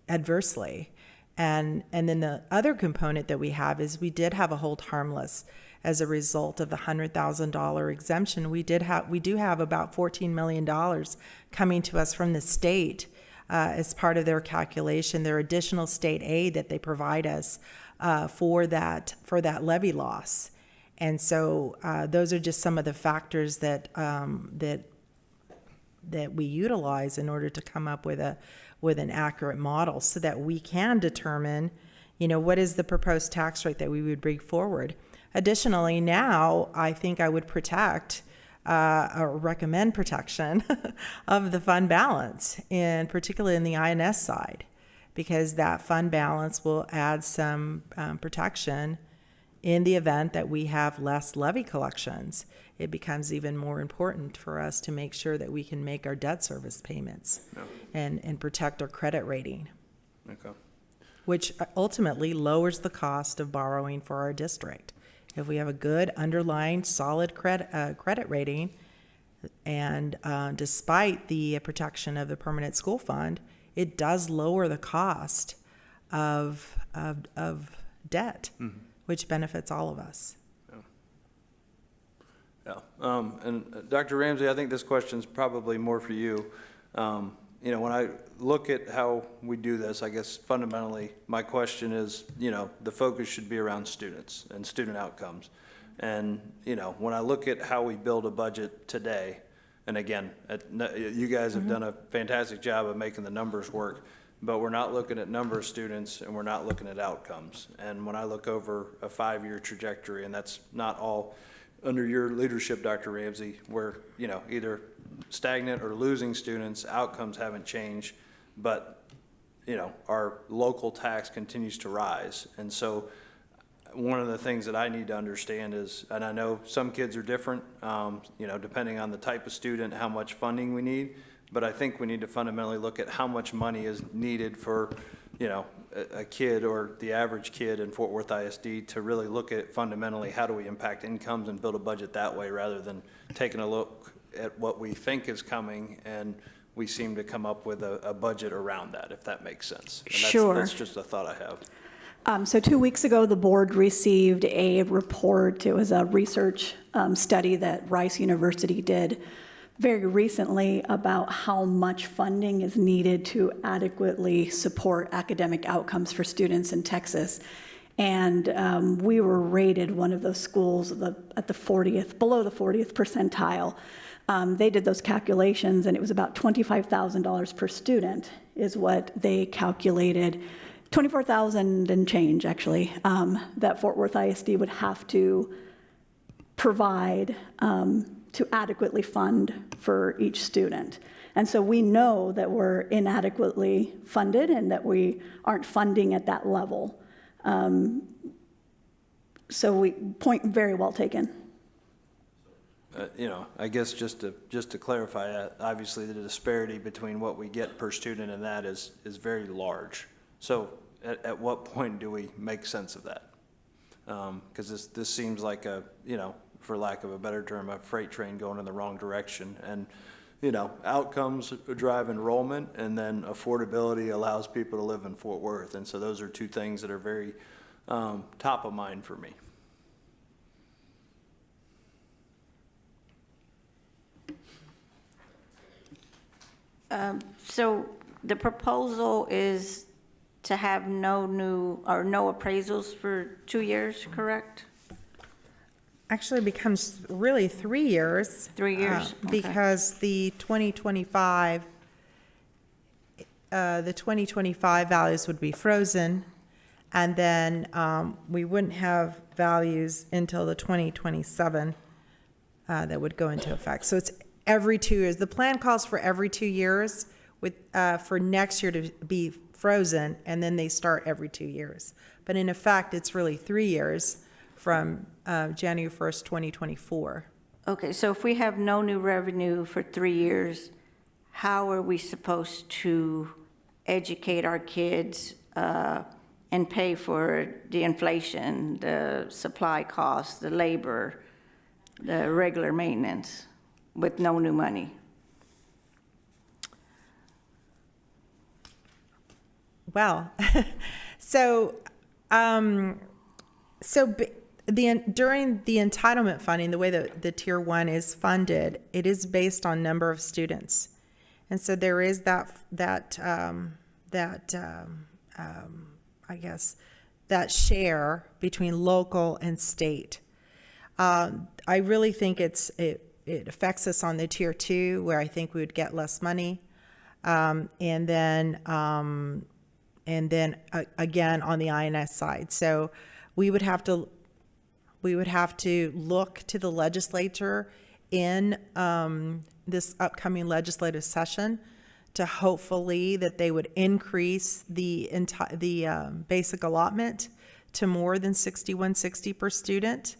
adversely. And then the other component that we have is we did have a hold harmless as a result of the $100,000 exemption. We do have about $14 million coming to us from the state as part of their calculation, their additional state aid that they provide us for that levy loss. And so those are just some of the factors that we utilize in order to come up with an accurate model, so that we can determine, what is the proposed tax rate that we would bring forward. Additionally, now I think I would protect or recommend protection of the fund balance, and particularly in the INS side, because that fund balance will add some protection in the event that we have less levy collections. It becomes even more important for us to make sure that we can make our debt service payments and protect our credit rating, which ultimately lowers the cost of borrowing for our district. If we have a good underlying solid credit rating, and despite the protection of the permanent school fund, it does lower the cost of debt, which benefits all of us. And Dr. Ramsey, I think this question's probably more for you. When I look at how we do this, I guess fundamentally my question is, the focus should be around students and student outcomes. And, when I look at how we build a budget today, and again, you guys have done a fantastic job of making the numbers work, but we're not looking at number of students and we're not looking at outcomes. And when I look over a 5-year trajectory, and that's not all under your leadership, Dr. Ramsey, where, either stagnant or losing students, outcomes haven't changed, but, our local tax continues to rise. And so one of the things that I need to understand is, and I know some kids are different, depending on the type of student, how much funding we need, but I think we need to fundamentally look at how much money is needed for, a kid or the average kid in Fort Worth ISD to really look at fundamentally how do we impact incomes and build a budget that way, rather than taking a look at what we think is coming and we seem to come up with a budget around that, if that makes sense. And Sure. That's just a thought I have. So 2 weeks ago, the board received a report. It was a research study that Rice University did very recently about how much funding is needed to adequately support academic outcomes for students in Texas. And we were rated one of those schools at the 40th, below the 40th percentile. They did those calculations, and it was about $25,000 per student is what they calculated. 24,000 and change, actually, that Fort Worth ISD would have to provide to adequately fund for each student. And so we know that we're inadequately funded and that we aren't funding at that level. So point very well taken. I guess just to clarify, obviously the disparity between what we get per student and that is very large. So at what point do we make sense of that? Because this seems like for lack of a better term, a freight train going in the wrong direction. And, outcomes drive enrollment, and then affordability allows people to live in Fort Worth. And so those are two things that are very top of mind for me. So the proposal is to have no new, or no appraisals for 2 years, correct? Actually becomes really 3 years. 3 years, okay. Because the 2025 values would be frozen, and then we wouldn't have values until the 2027 that would go into effect. So it's every 2 years. The plan calls for every 2 years with for next year to be frozen, and then they start every 2 years. But in effect, it's really 3 years from January 1st, 2024. Okay, so if we have no new revenue for 3 years, how are we supposed to educate our kids and pay for the inflation, the supply costs, the labor, the regular maintenance with no new money? Well, so during the entitlement funding, the way that the tier one is funded, it is based on number of students, and so there is I guess that share between local and state. I really think it affects us on the tier two, where I think we would get less money, and then again on the INS side. So we would have to look to the legislature in this upcoming legislative session to hopefully that they would increase the basic allotment to more than $61.60 per student.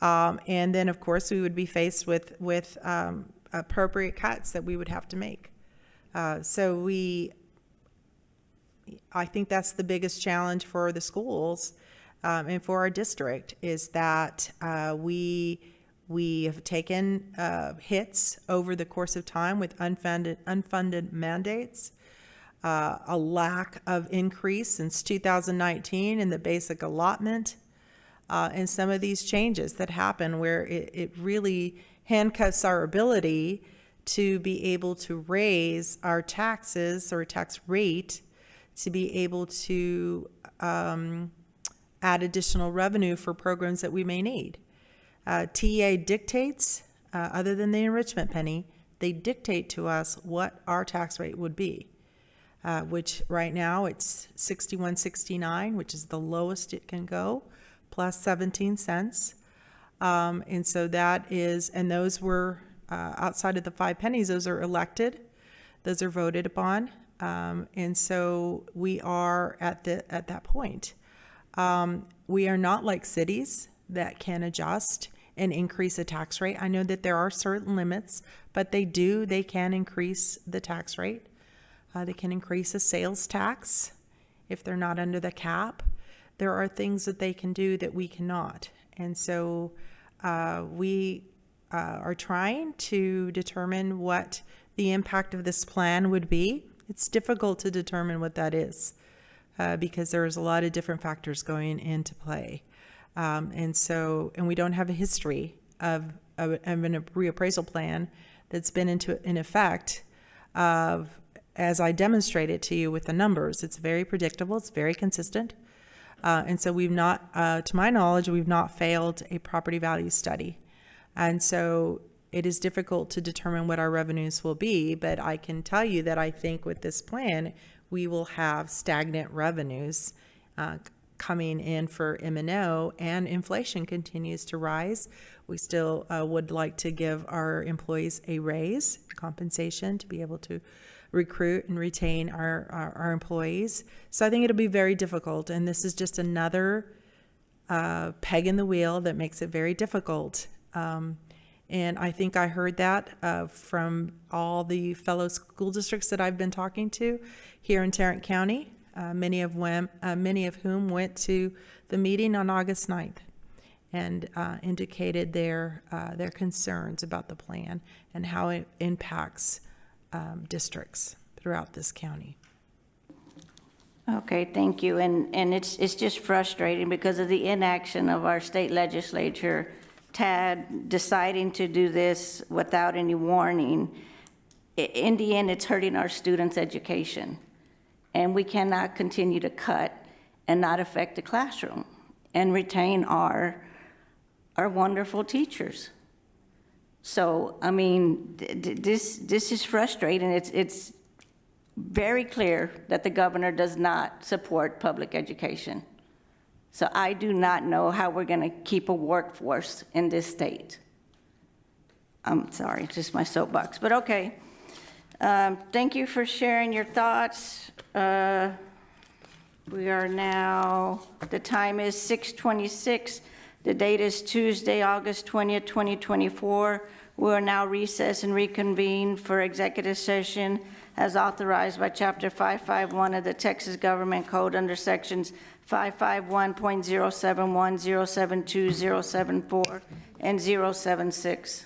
And then, of course, we would be faced with appropriate cuts that we would have to make. I think that's the biggest challenge for the schools and for our district, is that we have taken hits over the course of time with unfunded mandates, a lack of increase since 2019 in the basic allotment, and some of these changes that happen where it really handcuffs our ability to be able to raise our taxes or tax rate to be able to add additional revenue for programs that we may need. TA dictates, other than the enrichment penny, they dictate to us what our tax rate would be, which right now it's $61.69, which is the lowest it can go, plus 17 cents. And so that is, and those were outside of the 5 pennies, those are elected, those are voted upon. And so we are at that point. We are not like cities that can adjust and increase a tax rate. I know that there are certain limits, but they can increase the tax rate. They can increase a sales tax if they're not under the cap. There are things that they can do that we cannot. And so we are trying to determine what the impact of this plan would be. It's difficult to determine what that is because there's a lot of different factors going into play. And we don't have a history of a reappraisal plan that's been in effect as I demonstrated to you with the numbers. It's very predictable. It's very consistent. And so we've not, to my knowledge, we've not failed a property value study. And so it is difficult to determine what our revenues will be, but I can tell you that I think with this plan, we will have stagnant revenues coming in for M&O, and inflation continues to rise. We still would like to give our employees a raise, compensation, to be able to recruit and retain our employees. So I think it'll be very difficult, and this is just another peg in the wheel that makes it very difficult. And I think I heard that from all the fellow school districts that I've been talking to here in Tarrant County, many of whom went to the meeting on August 9th and indicated their concerns about the plan and how it impacts districts throughout this county. Okay, thank you. And it's just frustrating because of the inaction of our state legislature, TAD deciding to do this without any warning. In the end, it's hurting our students' education. And we cannot continue to cut and not affect the classroom and retain our wonderful teachers. So, I mean, this is frustrating. It's very clear that the governor does not support public education. So I do not know how we're going to keep a workforce in this state. I'm sorry, just my soapbox, but okay. Thank you for sharing your thoughts. We are now, the time is 6:26. The date is Tuesday, August 20th, 2024. We are now recessed and reconvene for executive session as authorized by Chapter 551 of the Texas Government Code under Sections 551.071, 072, 074, and 076.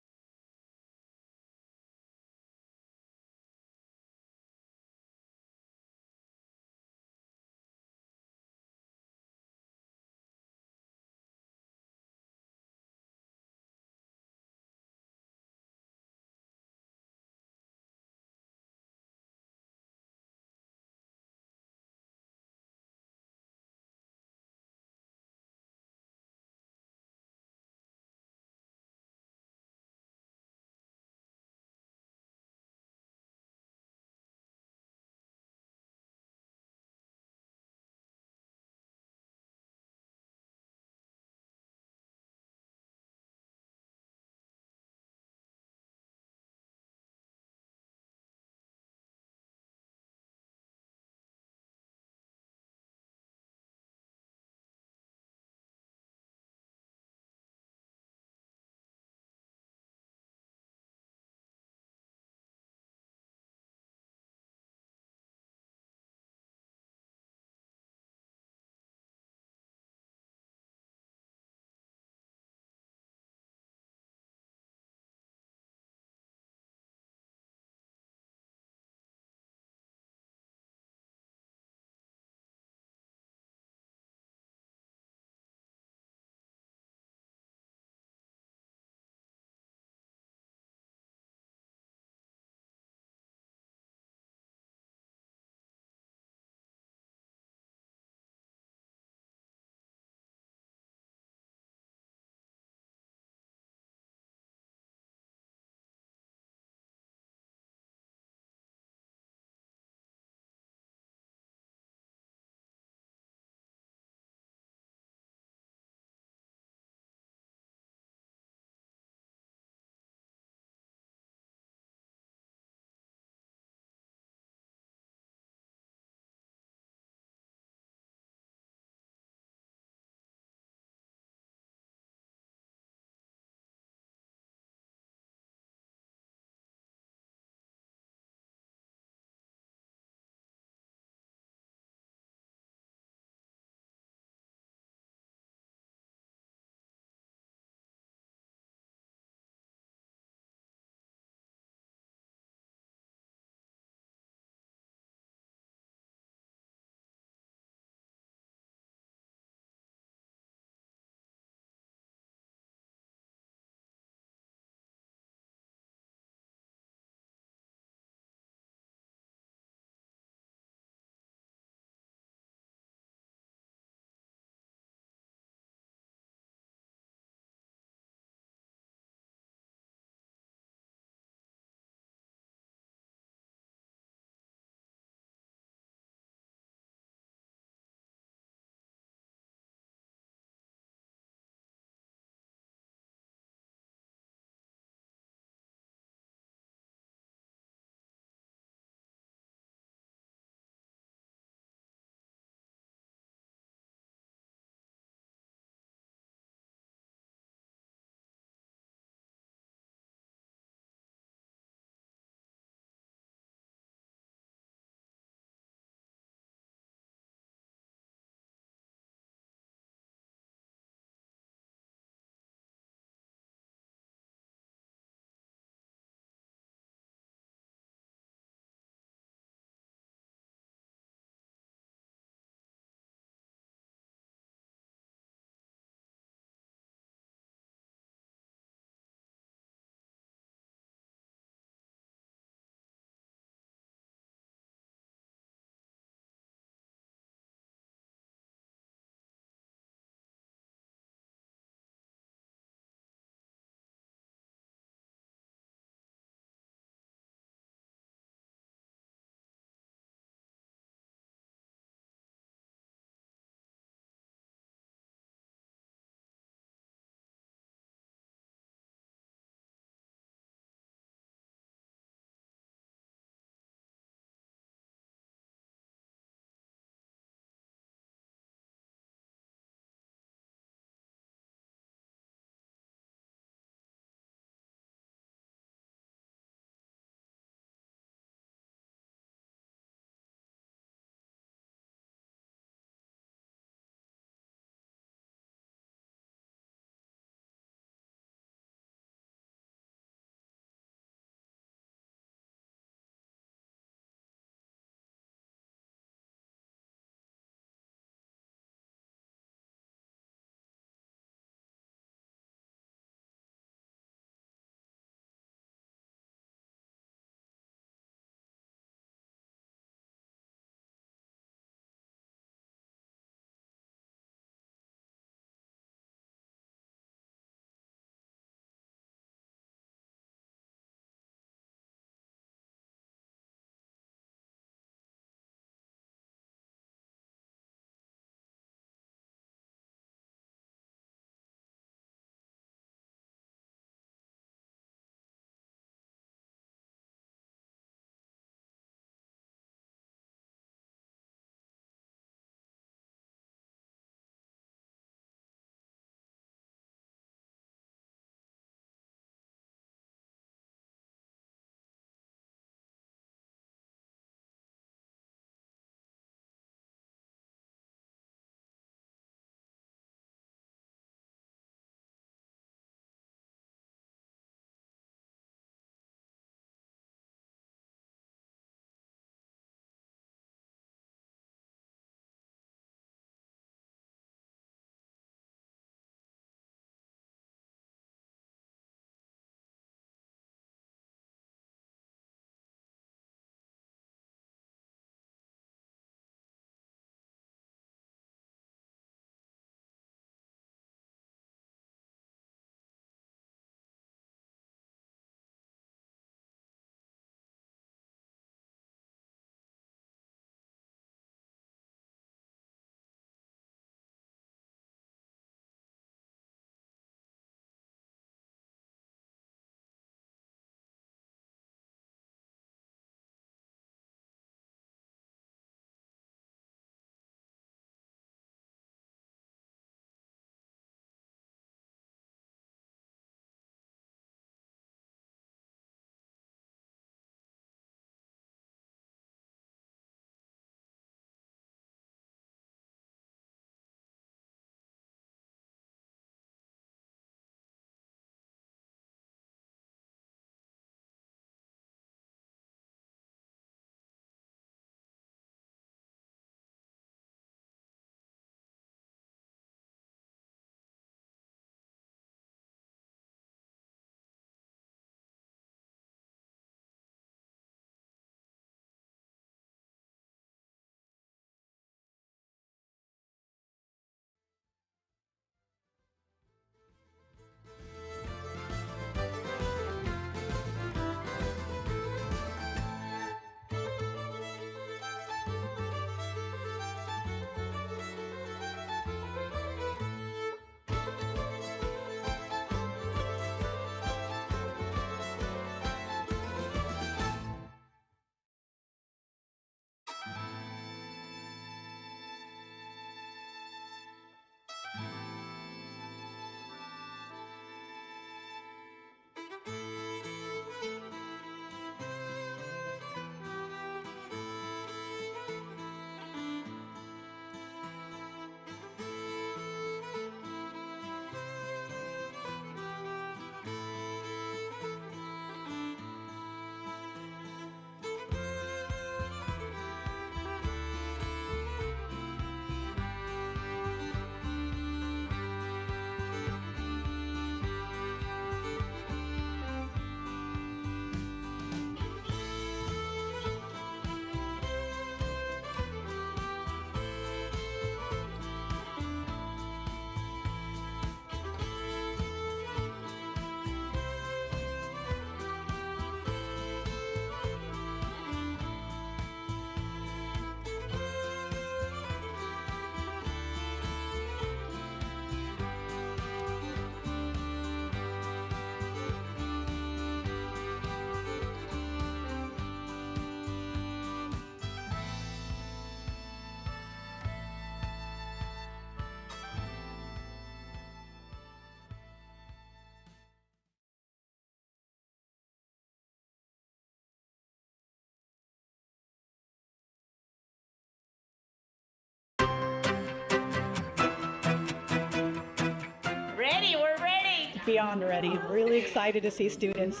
Ready, we're ready. Beyond ready. Really excited to see students.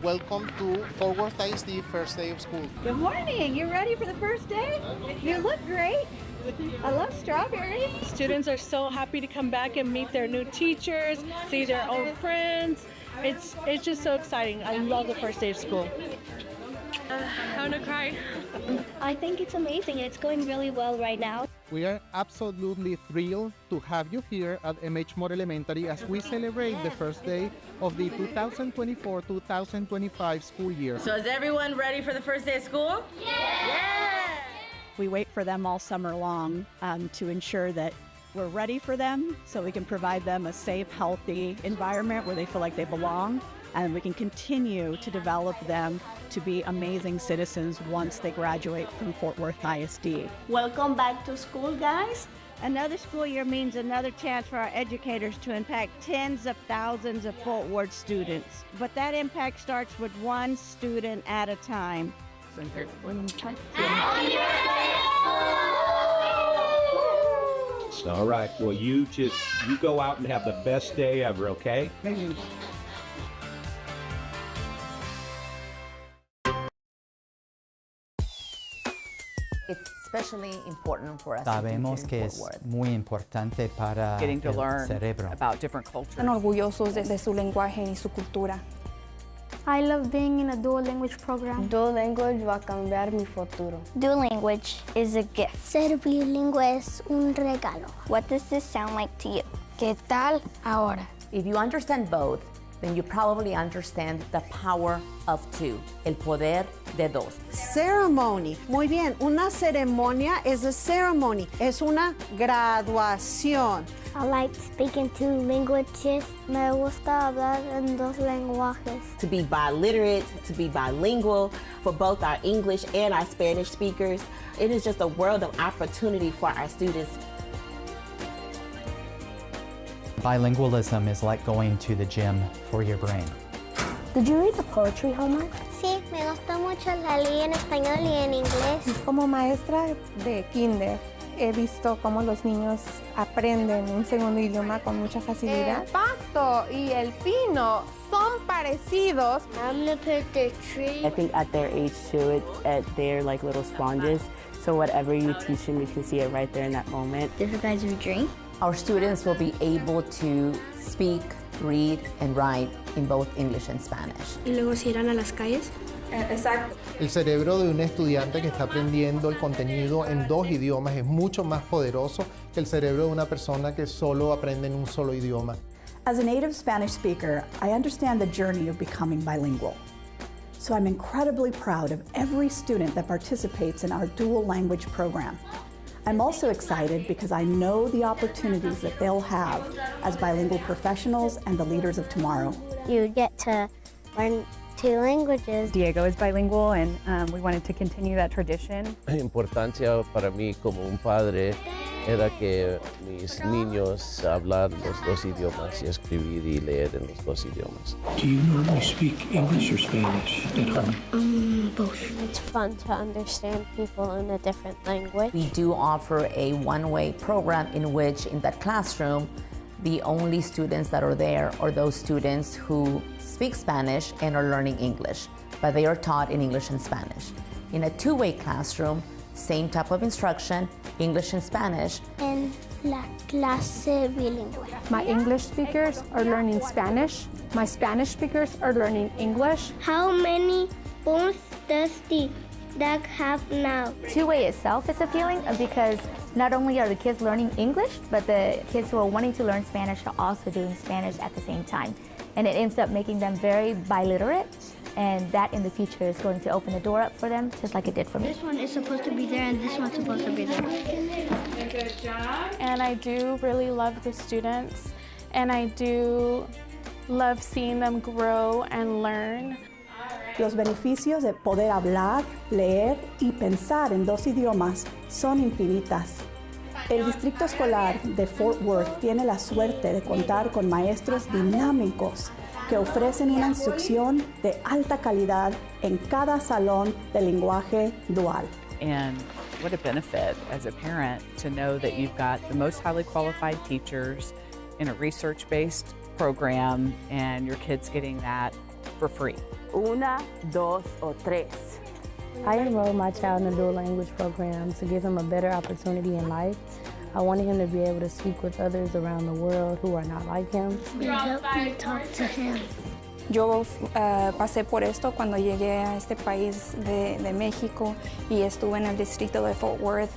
Welcome to Fort Worth ISD first day of school. Good morning. You ready for the first day? You look great. I love strawberries. Students are so happy to come back and meet their new teachers, see their old friends. It's just so exciting. I love the first day of school. I'm gonna cry. I think it's amazing. It's going really well right now. We are absolutely thrilled to have you here at MH Moore Elementary as we celebrate the first day of the 2024-2025 school year. So is everyone ready for the first day of school? Yeah! We wait for them all summer long to ensure that we're ready for them so we can provide them a safe, healthy environment where they feel like they belong, and we can continue to develop them to be amazing citizens once they graduate from Fort Worth ISD. Welcome back to school, guys. Another school year means another chance for our educators to impact tens of thousands of Fort Worth students. But that impact starts with one student at a time. All right, well, you go out and have the best day ever, okay? It's especially important for us. Sabemos que es muy importante para getting to el learn cerebro. about different cultures. Están orgullosos de su lenguaje y su cultura. I love being in a dual language program. Dual language va a cambiar mi futuro. Dual language is a gift. Ser bilingüe es un regalo. What does this sound like to you? ¿Qué tal ahora? If you understand both, then you probably understand the power of two, el poder de dos. Ceremony. Muy bien, una ceremonia is a ceremony. Es una graduación. I like speaking two languages. Me gusta hablar en dos lenguajes. To be biliterate, to be bilingual for both our English and our Spanish speakers. It is just a world of opportunity for our students. Bilingualism is like going to the gym for your brain. Did you read the poetry homework? Sí, me gusta mucho la leí en español y en inglés. Como maestra de kinder, he visto cómo los niños aprenden un segundo idioma con mucha facilidad. El pasto y el pino son parecidos. I'm gonna put the tree. I think at their age too, they're like little sponges. So whatever you teach them, you can see it right there in that moment. Did you guys drink? Our students will be able to speak, read, and write in both English and Spanish. ¿Y luego se irán a las calles? Exacto. El cerebro de un estudiante que está aprendiendo el contenido en dos idiomas es mucho más poderoso que el cerebro de una persona que solo aprende en un solo idioma. As a native Spanish speaker, I understand the journey of becoming bilingual. So I'm incredibly proud of every student that participates in our dual language program. I'm also excited because I know the opportunities that they'll have as bilingual professionals and the leaders of tomorrow. You get to learn two languages. Diego is bilingual and we wanted to continue that tradition. La importancia para mí como un padre era que mis niños hablar los dos idiomas y escribir y leer en los dos idiomas. Do you normally speak English or Spanish at home? Both. It's fun to understand people in a different language. We do offer a one-way program in which, in that classroom, the only students that are there are those students who speak Spanish and are learning English, but they are taught in English and Spanish. In a two-way classroom, same type of instruction, English and Spanish. En la clase bilingüe. My English speakers are learning Spanish. My Spanish speakers are learning English. How many phones does the dog have now? Two-way itself is appealing because not only are the kids learning English, but the kids who are wanting to learn Spanish are also doing Spanish at the same time. And it ends up making them very biliterate, and that in the future is going to open the door up for them, just like it did for me. This one is supposed to be there and this one's supposed to be there. Good job. And I do really love the students, and I do love seeing them grow and learn. Los beneficios de poder hablar, leer y pensar en dos idiomas son infinitas. El Distrito Escolar de Fort Worth tiene la suerte de contar con maestros dinámicos que ofrecen una instrucción de alta calidad en cada salón de lenguaje dual. And what a benefit as a parent to know that you've got the most highly qualified teachers in a research-based program, and your kid's getting that for free. Una, dos o tres. I enrolled my child in a dual language program to give him a better opportunity in life. I wanted him to be able to speak with others around the world who are not like him. Help me talk to him. Yo pasé por esto cuando llegué a este país de México y estuve en el distrito de Fort Worth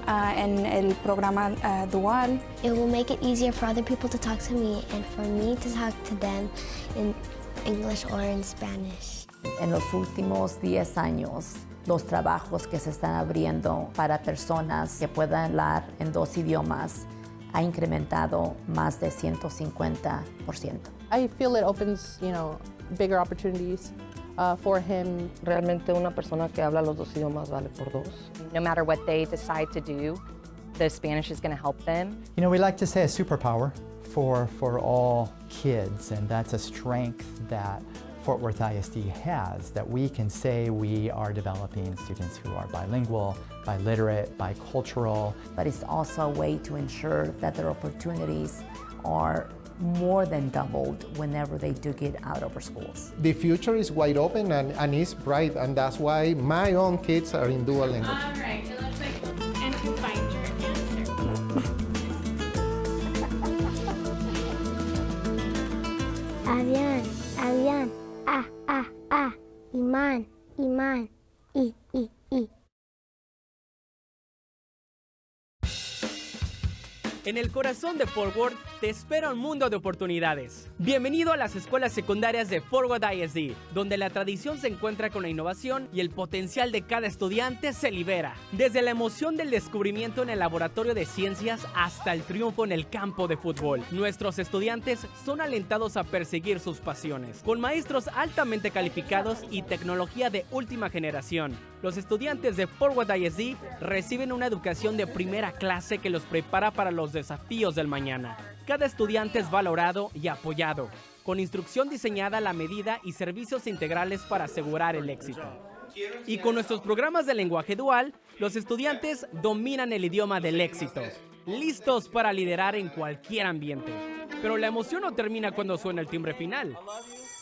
en el programa dual. It will make it easier for other people to talk to me and for me to talk to them in English or in Spanish. En los últimos 10 años, los trabajos que se están abriendo para personas que puedan hablar en 2 idiomas ha incrementado más de 150%. I feel it opens, bigger opportunities for him. Realmente una persona que habla los 2 idiomas vale por 2. No matter what they decide to do, the Spanish is going to help them. We like to say a superpower for all kids, and that's a strength that Fort Worth ISD has, that we can say we are developing students who are bilingual, biliterate, bicultural. But it's also a way to ensure that their opportunities are more than doubled whenever they do get out of our schools. The future is wide open and it's bright, and that's why my own kids are in dual language. All right, it looks like, and you find your answer. Avión, avión, imán, imán, I. En el corazón de Fort Worth te espera un mundo de oportunidades. Bienvenido a las escuelas secundarias de Fort Worth ISD, donde la tradición se encuentra con la innovación y el potencial de cada estudiante se libera. Desde la emoción del descubrimiento en el laboratorio de ciencias hasta el triunfo en el campo de fútbol, nuestros estudiantes son alentados a perseguir sus pasiones. Con maestros altamente calificados y tecnología de última generación, los estudiantes de Fort Worth ISD reciben una educación de primera clase que los prepara para los desafíos del mañana. Cada estudiante es valorado y apoyado, con instrucción diseñada a la medida y servicios integrales para asegurar el éxito. Y con nuestros programas de lenguaje dual, los estudiantes dominan el idioma del éxito, listos para liderar en cualquier ambiente. Pero la emoción no termina cuando suena el timbre final.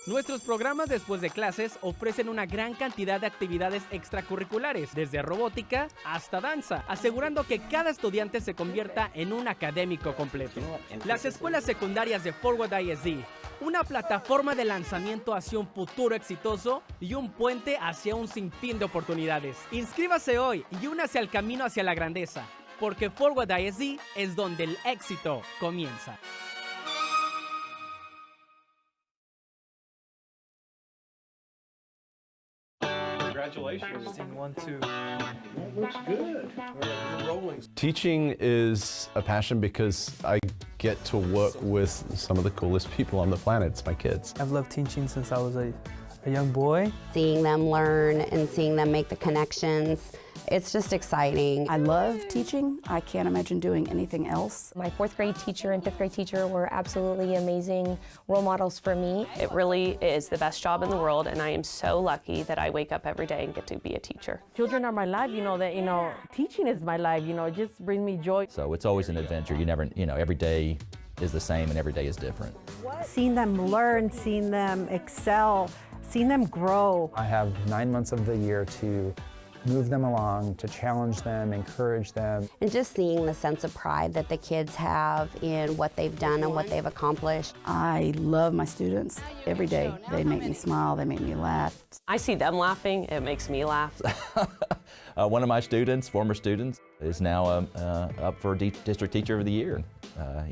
Nuestros programas después de clases ofrecen una gran cantidad de actividades extracurriculares, desde robótica hasta danza, asegurando que cada estudiante se convierta en un académico completo. Las escuelas secundarias de Fort Worth ISD, una plataforma de lanzamiento hacia un futuro exitoso y un puente hacia un sinfín de oportunidades. Inscríbase hoy y únase al camino hacia la grandeza, porque Fort Worth ISD es donde el éxito comienza. Congratulations. Scene 1, 2. That looks good. We're rolling. Teaching is a passion because I get to work with some of the coolest people on the planet. It's my kids. I've loved teaching since I was a young boy. Seeing them learn and seeing them make the connections, it's just exciting. I love teaching. I can't imagine doing anything else. My 4th grade teacher and 5th grade teacher were absolutely amazing role models for me. It really is the best job in the world, and I am so lucky that I wake up every day and get to be a teacher. Children are my life, teaching is my life, it just brings me joy. So it's always an adventure. You never, every day is the same and every day is different. Seeing them learn, seeing them excel, seeing them grow. I have 9 months of the year to move them along, to challenge them, encourage them. And just seeing the sense of pride that the kids have in what they've done and what they've accomplished. I love my students every day. They make me smile, they make me laugh. I see them laughing, it makes me laugh. One of my students, former students, is now up for District Teacher of the Year.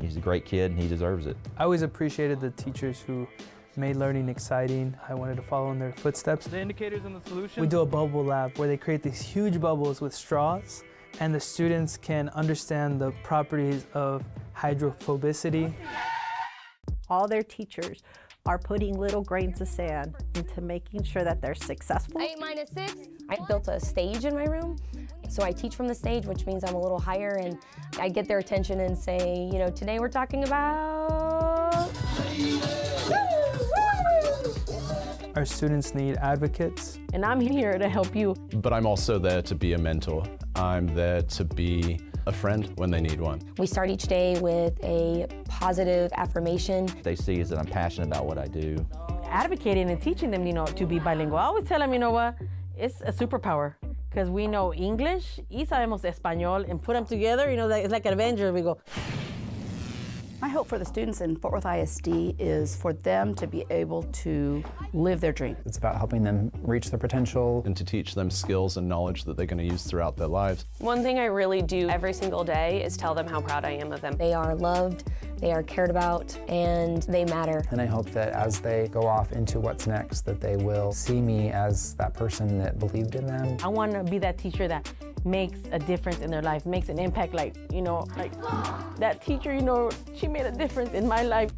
He's a great kid and he deserves it. I always appreciated the teachers who made learning exciting. I wanted to follow in their footsteps. The indicators and the solutions. We do a bubble lab where they create these huge bubbles with straws, and the students can understand the properties of hydrophobicity. All their teachers are putting little grains of sand into making sure that they're successful. 8 minus 6. I built a stage in my room, so I teach from the stage, which means I'm a little higher, and I get their attention and say, today we're talking about... Our students need advocates. And I'm here to help you. But I'm also there to be a mentor. I'm there to be a friend when they need one. We start each day with a positive affirmation. They see is that I'm passionate about what I do. Advocating and teaching them, to be bilingual. I always tell them, what, it's a superpower because we know English y sabemos español, and put them together, it's like an Avenger. We go. My hope for the students in Fort Worth ISD is for them to be able to live their dream. It's about helping them reach their potential. And to teach them skills and knowledge that they're going to use throughout their lives. One thing I really do every single day is tell them how proud I am of them. They are loved, they are cared about, and they matter. And I hope that as they go off into what's next, that they will see me as that person that believed in them. I want to be that teacher that makes a difference in their life, makes an impact, like that teacher, she made a difference in my life.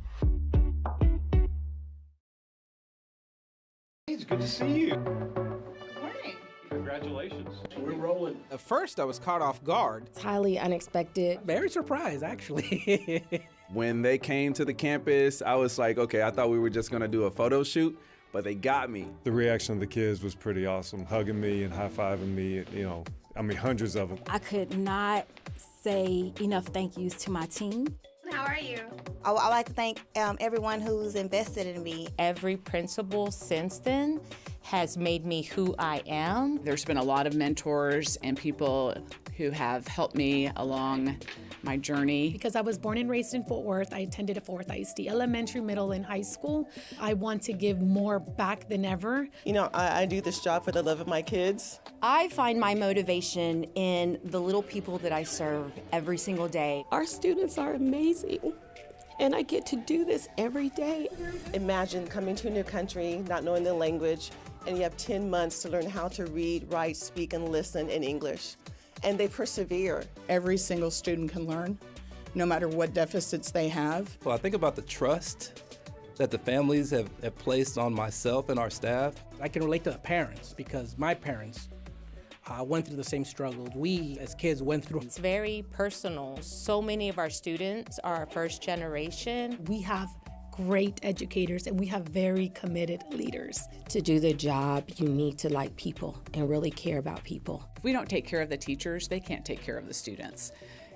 It's good to see you. Good morning. Congratulations. We're rolling. At first, I was caught off guard. It's highly unexpected. Very surprised, actually. When they came to the campus, I was like, okay, I thought we were just gonna do a photo shoot, but they got me. The reaction of the kids was pretty awesome, hugging me and high-fiving me, hundreds of them. I could not say enough thank yous to my team. How are you? I like to thank everyone who's invested in me. Every principal since then has made me who I am. There's been a lot of mentors and people who have helped me along my journey. Because I was born and raised in Fort Worth, I attended a Fort Worth ISD, elementary, middle, and high school. I want to give more back than ever. I do this job for the love of my kids. I find my motivation in the little people that I serve every single day. Our students are amazing, and I get to do this every day. Imagine coming to a new country, not knowing the language, and you have 10 months to learn how to read, write, speak, and listen in English. And they persevere. Every single student can learn, no matter what deficits they have. Well, I think about the trust that the families have placed on myself and our staff. I can relate to the parents because my parents went through the same struggles we as kids went through. It's very personal. So many of our students are first generation. We have great educators and we have very committed leaders. To do the job, you need to like people and really care about people. If we don't take care of the teachers, they can't take care of the students.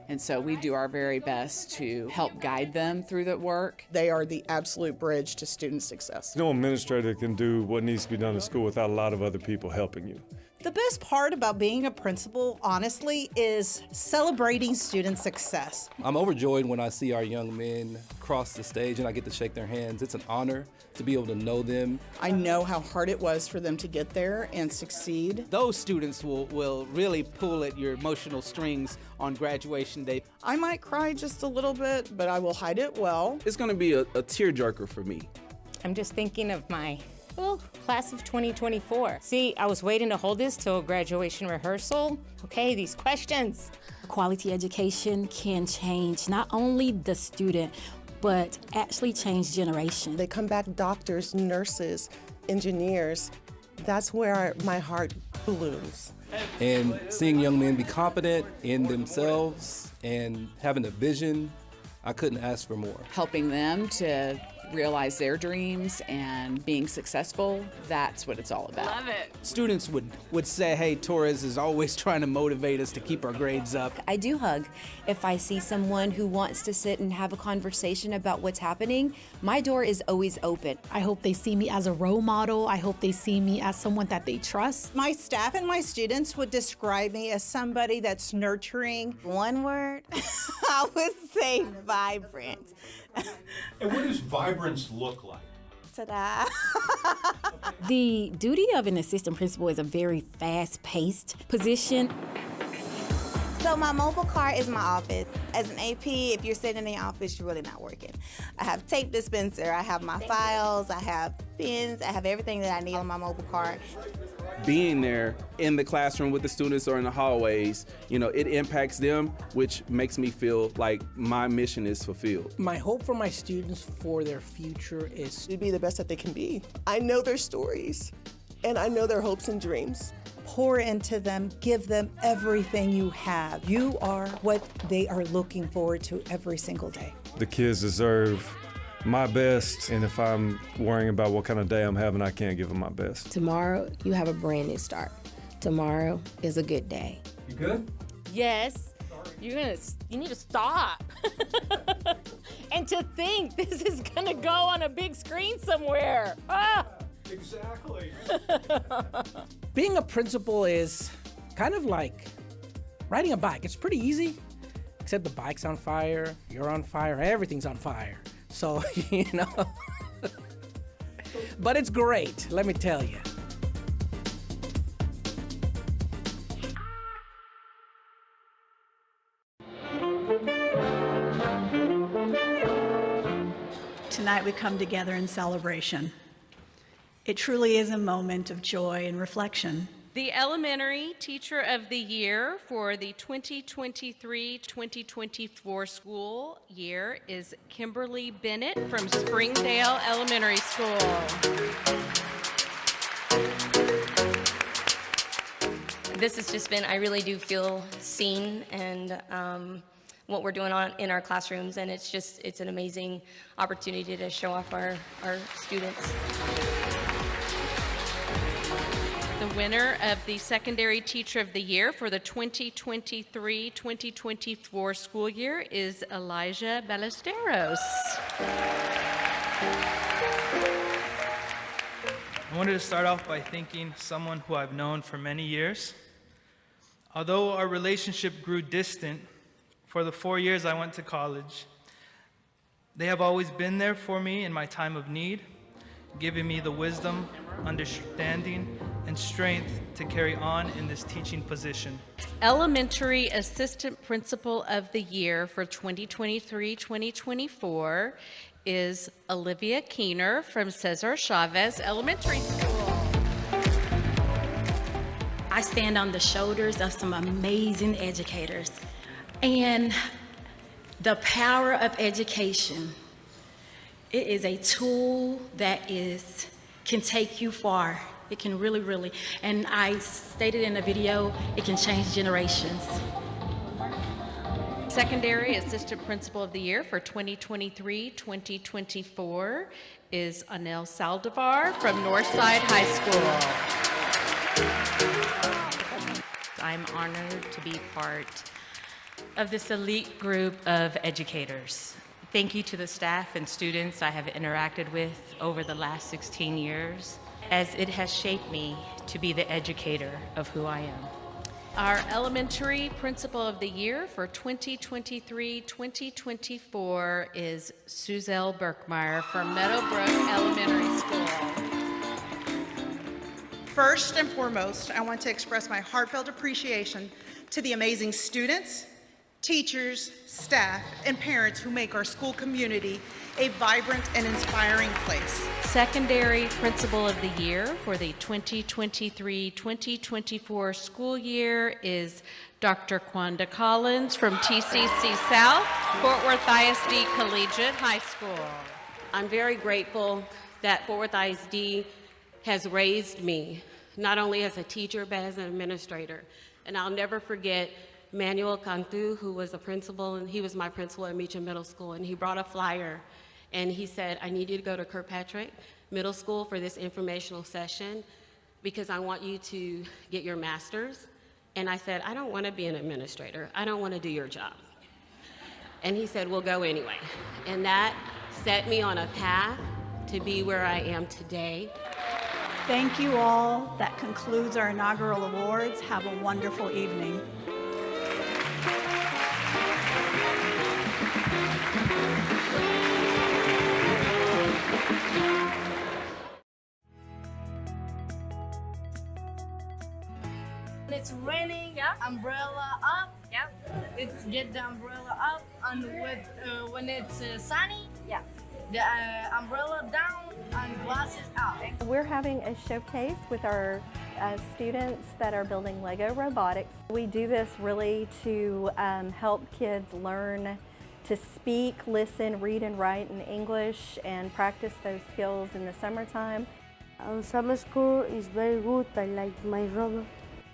And so we do our very best to help guide them through the work. They are the absolute bridge to student success. No administrator can do what needs to be done in school without a lot of other people helping you. The best part about being a principal, honestly, is celebrating student success. I'm overjoyed when I see our young men cross the stage and I get to shake their hands. It's an honor to be able to know them. I know how hard it was for them to get there and succeed. Those students will really pull at your emotional strings on graduation day. I might cry just a little bit, but I will hide it well. It's gonna be a tearjerker for me. I'm just thinking of my class of 2024. See, I was waiting to hold this till graduation rehearsal. Okay, these questions. Quality education can change not only the student, but actually change generations. They come back doctors, nurses, engineers. That's where my heart blooms. And seeing young men be confident in themselves and having a vision, I couldn't ask for more. Helping them to realize their dreams and being successful, that's what it's all about. Love it. Students would say, hey, Torres is always trying to motivate us to keep our grades up. I do hug. If I see someone who wants to sit and have a conversation about what's happening, my door is always open. I hope they see me as a role model. I hope they see me as someone that they trust. My staff and my students would describe me as somebody that's nurturing. One word, I would say vibrant. And what does vibrance look like? Ta-da. The duty of an assistant principal is a very fast-paced position. So my mobile cart is my office. As an AP, if you're sitting in the office, you're really not working. I have tape dispenser, I have my files, I have pens, I have everything that I need on my mobile cart. Being there in the classroom with the students or in the hallways, it impacts them, which makes me feel like my mission is fulfilled. My hope for my students for their future is to be the best that they can be. I know their stories, and I know their hopes and dreams. Pour into them, give them everything you have. You are what they are looking forward to every single day. The kids deserve my best, and if I'm worrying about what kind of day I'm having, I can't give them my best. Tomorrow, you have a brand new start. Tomorrow is a good day. You good? Yes. You need to stop. And to think this is gonna go on a big screen somewhere. Ah! Exactly. Being a principal is kind of like riding a bike. It's pretty easy, except the bike's on fire, you're on fire, everything's on fire. So, you know, but it's great, let me tell you. Tonight we come together in celebration. It truly is a moment of joy and reflection. The Elementary Teacher of the Year for the 2023-2024 school year is Kimberly Bennett from Springdale Elementary School. This has just been, I really do feel seen and what we're doing in our classrooms, and it's an amazing opportunity to show off our students. The winner of the Secondary Teacher of the Year for the 2023-2024 school year is Elijah Ballesteros. I wanted to start off by thanking someone who I've known for many years. Although our relationship grew distant for the 4 years I went to college, they have always been there for me in my time of need, giving me the wisdom, understanding, and strength to carry on in this teaching position. Elementary Assistant Principal of the Year for 2023-2024 is Olivia Keener from Cesar Chavez Elementary School. I stand on the shoulders of some amazing educators. And the power of education, it is a tool that can take you far. It can really, really, and I stated in the video, it can change generations. Secondary Assistant Principal of the Year for 2023-2024 is Anel Saldivar from Northside High School. I'm honored to be part of this elite group of educators. Thank you to the staff and students I have interacted with over the last 16 years, as it has shaped me to be the educator of who I am. Our Elementary Principal of the Year for 2023-2024 is Suzelle Berkmeyer from Meadowbrook Elementary School. First and foremost, I want to express my heartfelt appreciation to the amazing students, teachers, staff, and parents who make our school community a vibrant and inspiring place. Secondary Principal of the Year for the 2023-2024 school year is Dr. Quanda Collins from TCC South, Fort Worth ISD Collegiate High School. I'm very grateful that Fort Worth ISD has raised me, not only as a teacher, but as an administrator. And I'll never forget Manuel Cantu, who was the principal, and he was my principal at Meacham Middle School, and he brought a flyer, and he said, I need you to go to Kirkpatrick Middle School for this informational session because I want you to get your master's. And I said, I don't want to be an administrator. I don't want to do your job. And he said, well, go anyway. And that set me on a path to be where I am today. Thank you all. That concludes our inaugural awards. Have a wonderful evening. It's raining, yeah. Umbrella up, yeah. It's get the umbrella up, and when it's sunny, yeah. The umbrella down and glasses out. We're having a showcase with our students that are building Lego robotics. We do this really to help kids learn to speak, listen, read, and write in English and practice those skills in the summertime. Summer school is very good. I like my robot.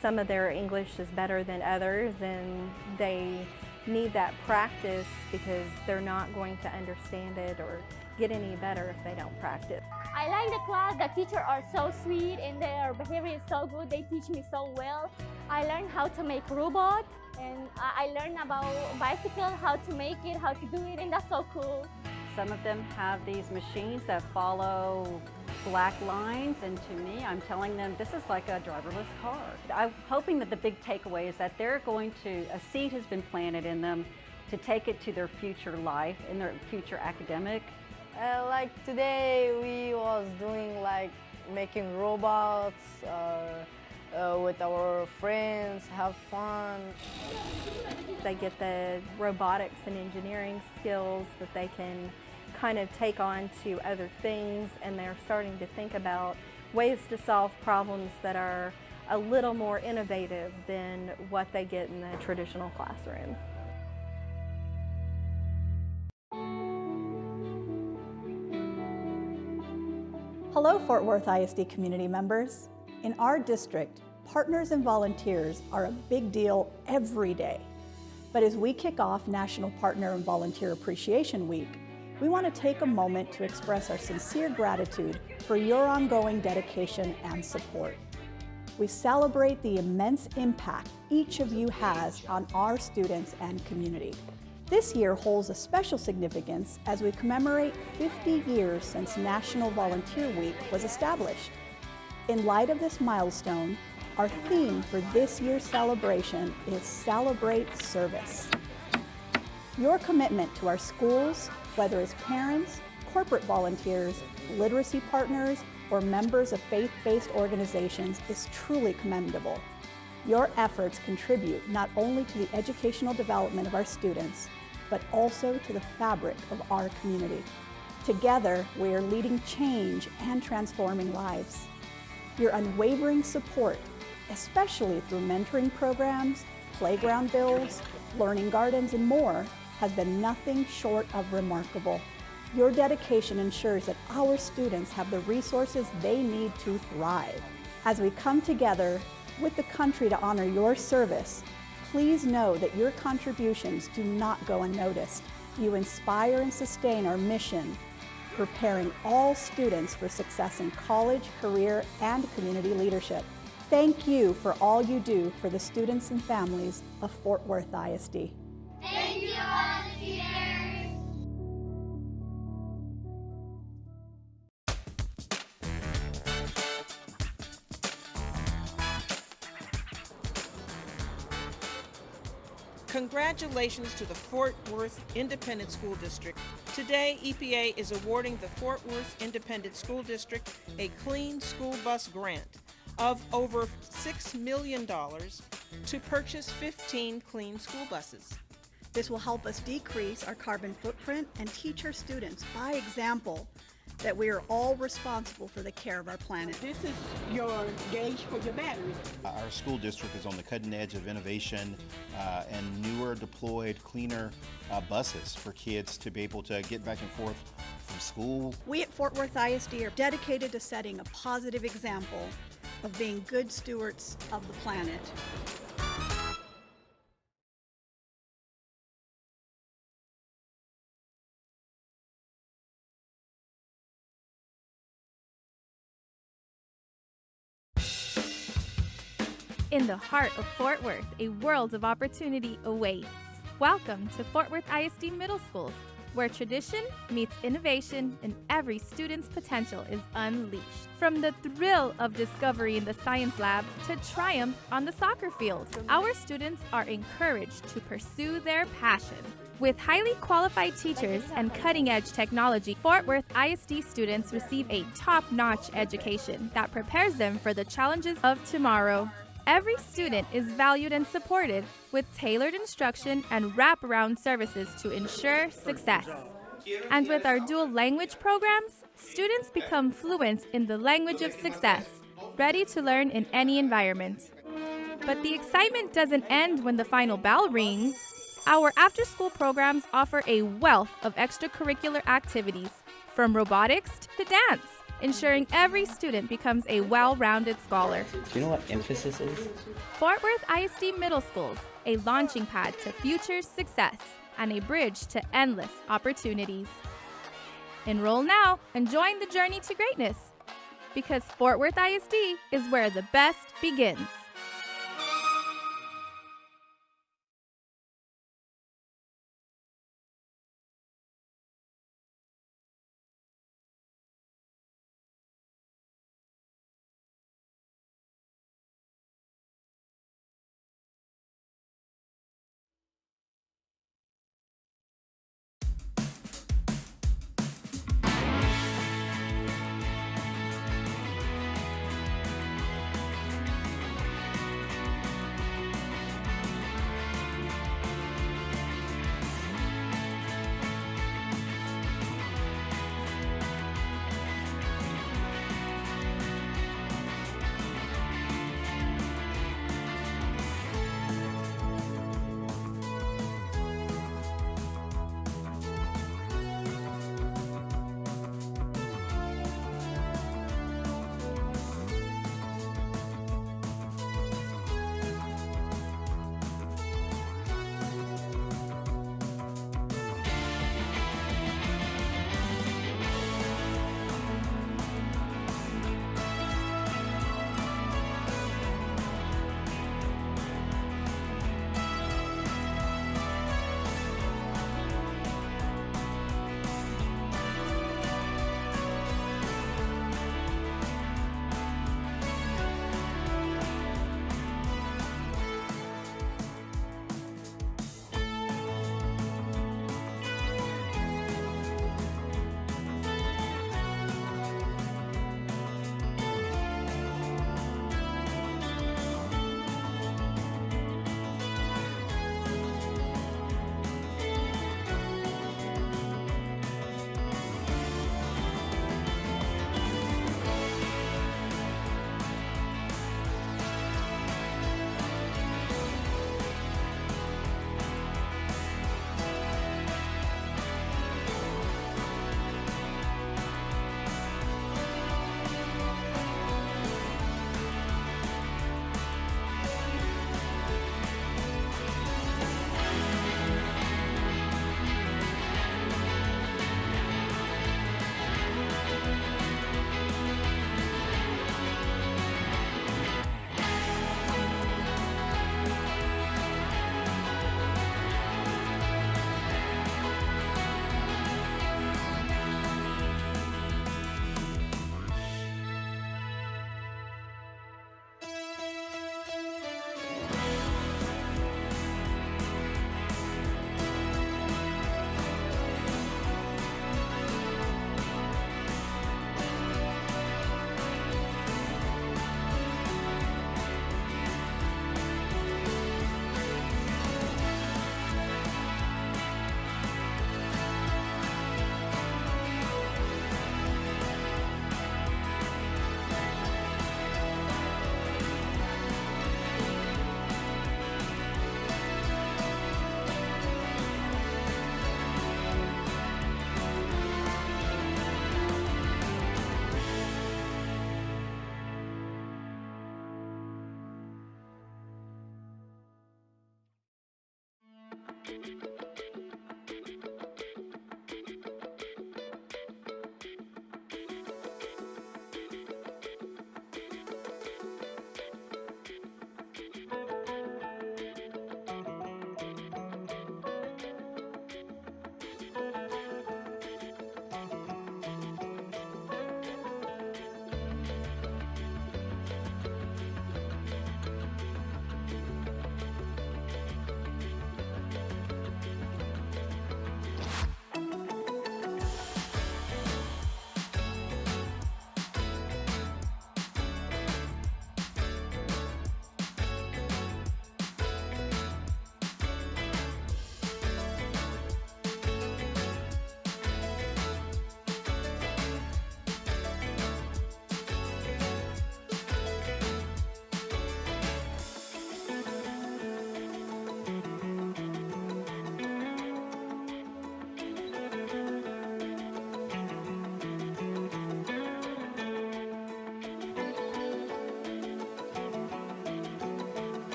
Some of their English is better than others, and they need that practice because they're not going to understand it or get any better if they don't practice. I like the class. The teachers are so sweet and their behavior is so good. They teach me so well. I learned how to make robot, and I learned about bicycle, how to make it, how to do it, and that's so cool. Some of them have these machines that follow black lines, and to me, I'm telling them this is like a driverless car. I'm hoping that the big takeaway is that they're going to, a seed has been planted in them to take it to their future life and their future academic. Like today, we was doing like making robots with our friends, have fun. They get the robotics and engineering skills that they can kind of take on to other things, and they're starting to think about ways to solve problems that are a little more innovative than what they get in the traditional classroom. Hello, Fort Worth ISD community members. In our district, partners and volunteers are a big deal every day. But as we kick off National Partner and Volunteer Appreciation Week, we want to take a moment to express our sincere gratitude for your ongoing dedication and support. We celebrate the immense impact each of you has on our students and community. This year holds a special significance as we commemorate 50 years since National Volunteer Week was established. In light of this milestone, our theme for this year's celebration is Celebrate Service. Your commitment to our schools, whether as parents, corporate volunteers, literacy partners, or members of faith-based organizations, is truly commendable. Your efforts contribute not only to the educational development of our students, but also to the fabric of our community. Together, we are leading change and transforming lives. Your unwavering support, especially through mentoring programs, playground builds, learning gardens, and more, has been nothing short of remarkable. Your dedication ensures that our students have the resources they need to thrive. As we come together with the country to honor your service, please know that your contributions do not go unnoticed. You inspire and sustain our mission, preparing all students for success in college, career, and community leadership. Thank you for all you do for the students and families of Fort Worth ISD. Thank you, volunteers! Congratulations to the Fort Worth Independent School District. Today, EPA is awarding the Fort Worth Independent School District a Clean School Bus grant of over $6 million to purchase 15 clean school buses. This will help us decrease our carbon footprint and teach our students by example that we are all responsible for the care of our planet. This is your gauge for your battery. Our school district is on the cutting edge of innovation and newer, deployed, cleaner buses for kids to be able to get back and forth from school. We at Fort Worth ISD are dedicated to setting a positive example of being good stewards of the planet. In the heart of Fort Worth, a world of opportunity awaits. Welcome to Fort Worth ISD Middle Schools, where tradition meets innovation and every student's potential is unleashed. From the thrill of discovery in the science lab to triumph on the soccer field, our students are encouraged to pursue their passion. With highly qualified teachers and cutting-edge technology, Fort Worth ISD students receive a top-notch education that prepares them for the challenges of tomorrow. Every student is valued and supported with tailored instruction and wraparound services to ensure success. And with our dual language programs, students become fluent in the language of success, ready to learn in any environment. But the excitement doesn't end when the final bell rings. Our after-school programs offer a wealth of extracurricular activities, from robotics to dance, ensuring every student becomes a well-rounded scholar. Do you know what emphasis is? Fort Worth ISD Middle Schools, a launching pad to future success and a bridge to endless opportunities. Enroll now and join the journey to greatness, because Fort Worth ISD is where the best begins.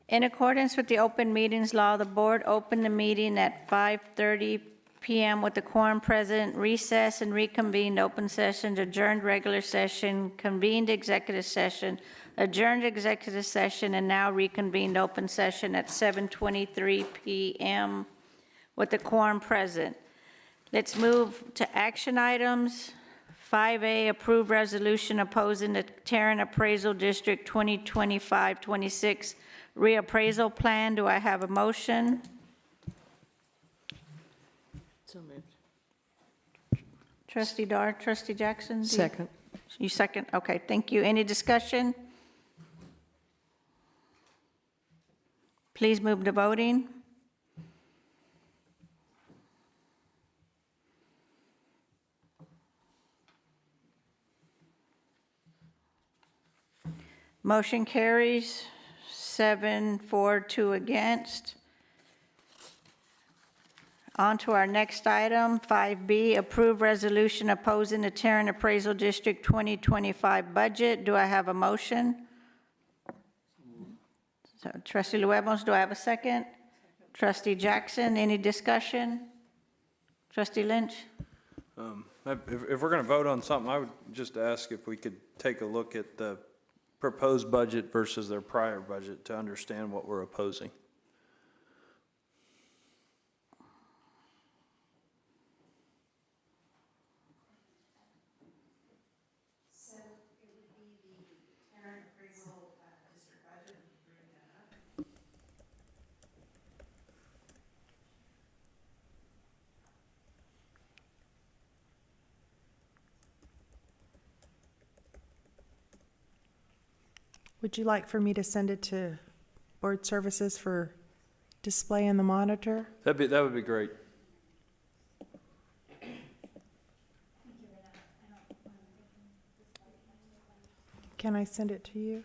In accordance with the open meetings law, the board opened the meeting at 5:30 p.m. with the quorum present, recessed and reconvened open session, adjourned regular session, convened executive session, adjourned executive session, and now reconvened open session at 7:23 p.m. with the quorum present. Let's move to action items. 5A, approve resolution opposing the Tarrant Appraisal District 2025-26 reappraisal plan. Do I have a motion? So moved. Trustee Dar, Trustee Jackson? Second. You second? Okay, thank you. Any discussion? Please move to voting. Motion carries 7-4-2 against. On to our next item, 5B, approve resolution opposing the Tarrant Appraisal District 2025 budget. Do I have a motion? So, Trustee Luevos, do I have a second? Trustee Jackson, any discussion? Trustee Lynch? If we're going to vote on something, I would just ask if we could take a look at the proposed budget versus their prior budget to understand what we're opposing. Would you like for me to send it to board services for display in the monitor? That would be great. Can I send it to you?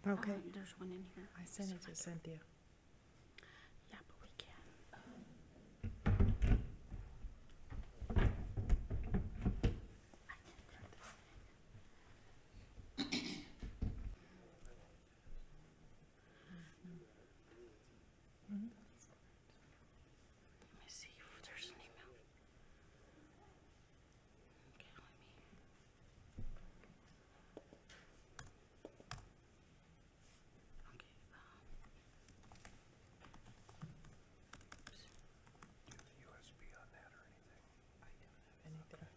Okay. There's one in here. I sent it to Cynthia. Yeah, but we Let me see if there's an email. Okay, let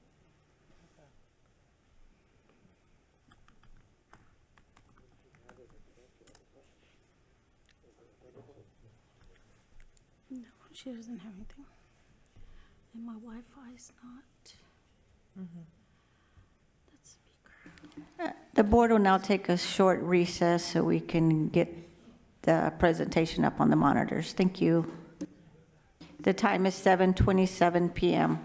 me. No, she doesn't have anything. And my Wi-Fi is not. That's speaker. The board will now take a short recess so we can get the presentation up on the monitors. Thank you. The time is 7:27 p.m.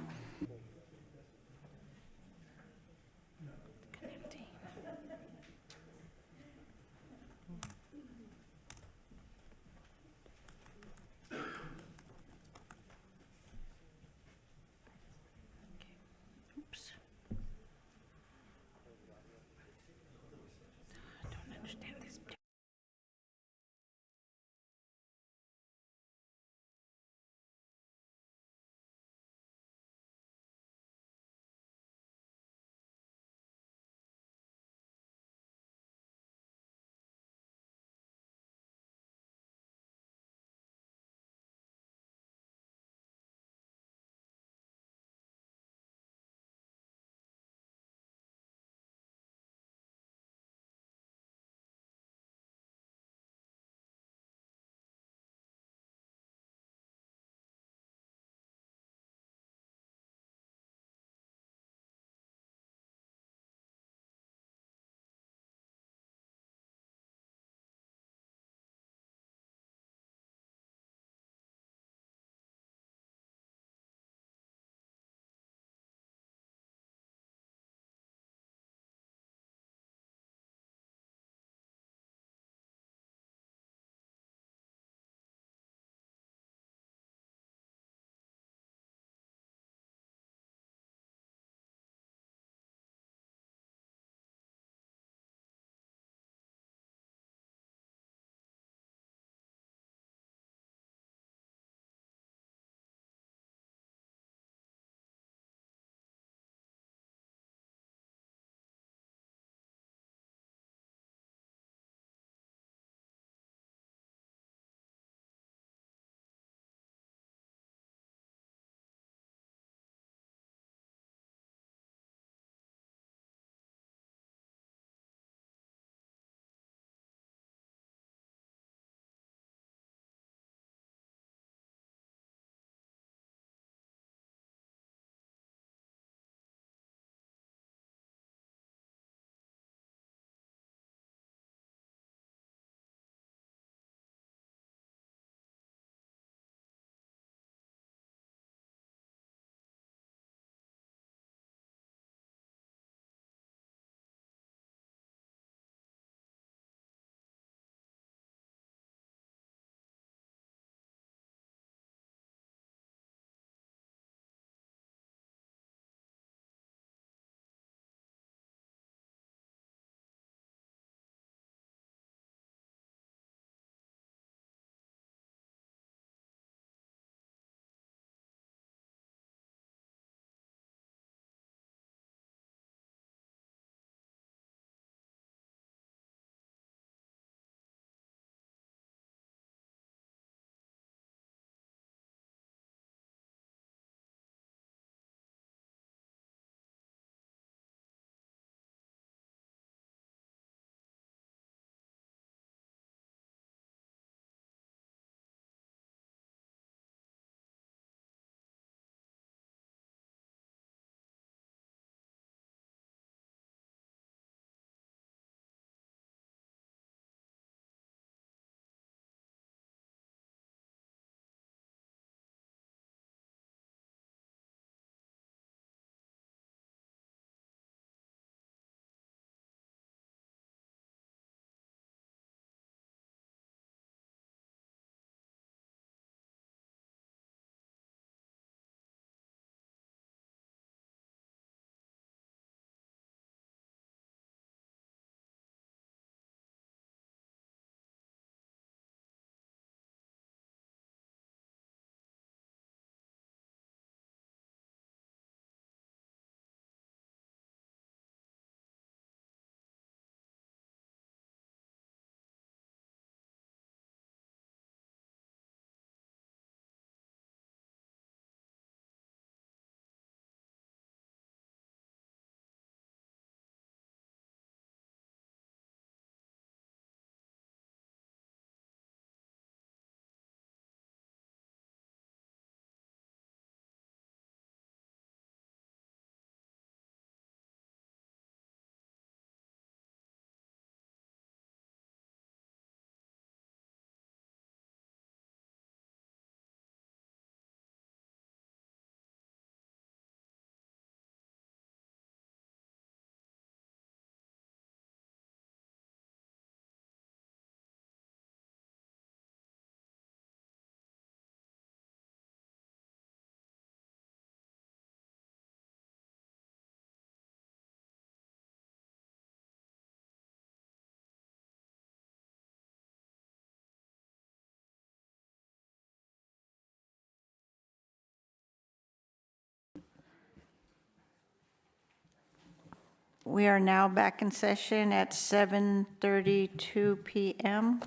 We are now back in session at 7:32 p.m.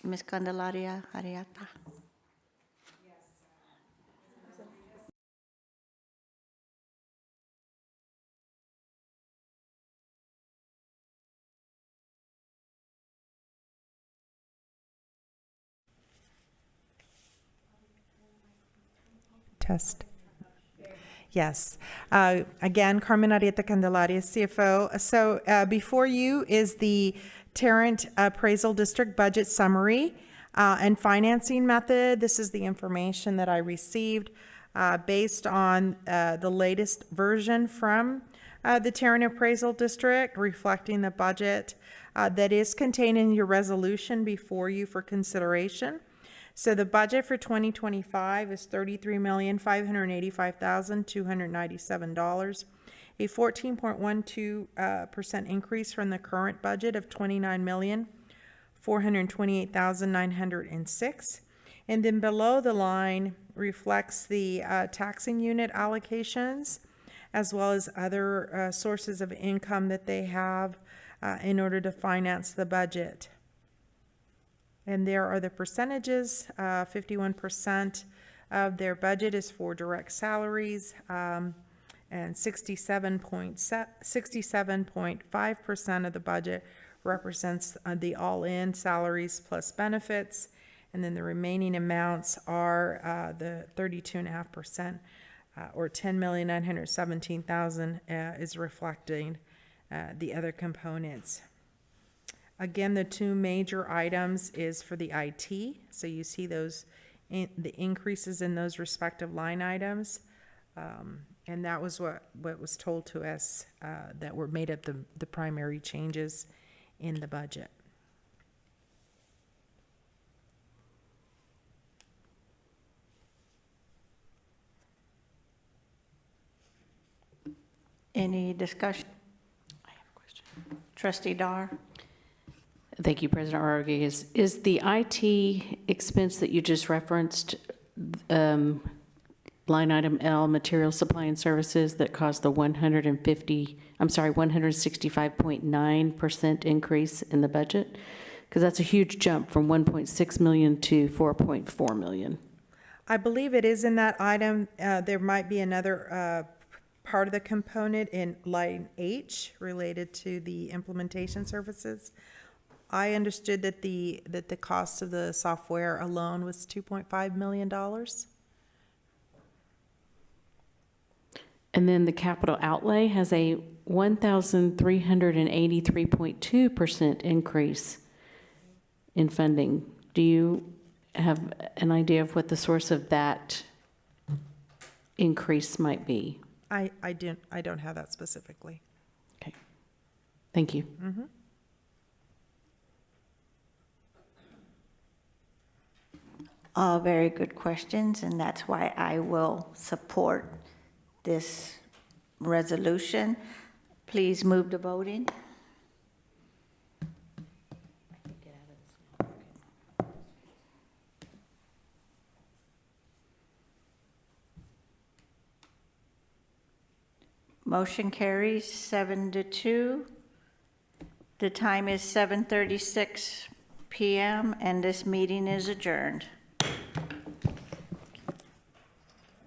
Ms. Candelaria Ariata. Test. Yes. Again, Carmen Arieta Candelaria, CFO. So before you is the Tarrant Appraisal District Budget Summary and Financing Method. This is the information that I received based on the latest version from the Tarrant Appraisal District, reflecting the budget that is contained in your resolution before you for consideration. So the budget for 2025 is $33,585,297, a 14.12% increase from the current budget of $29,428,906. And then below the line reflects the taxing unit allocations, as well as other sources of income that they have in order to finance the budget. And there are the percentages. 51% of their budget is for direct salaries, and 67.5% of the budget represents the all-in salaries plus benefits. And then the remaining amounts are the 32.5%, or $10,917,000 is reflecting the other components. Again, the two major items is for the IT. So you see those, the increases in those respective line items. And that was what was told to us that were made up the primary changes in the budget. Any discussion? I have a question. Trustee Dar? Thank you, President Rodriguez. Is the IT expense that you just referenced, line item L, material supply and services, that caused the 165.9% increase in the budget? Because that's a huge jump from 1.6 million to 4.4 million. I believe it is in that item. There might be another part of the component in line H related to the implementation services. I understood that the cost of the software alone was $2.5 million. And then the capital outlay has a 1,383.2% increase in funding. Do you have an idea of what the source of that increase might be? I don't have that specifically. Okay. Thank you. Mm-hmm. All very good questions, and that's why I will support this resolution. Please move to voting. Motion carries 7-2. The time is 7:36 p.m. and this meeting is adjourned.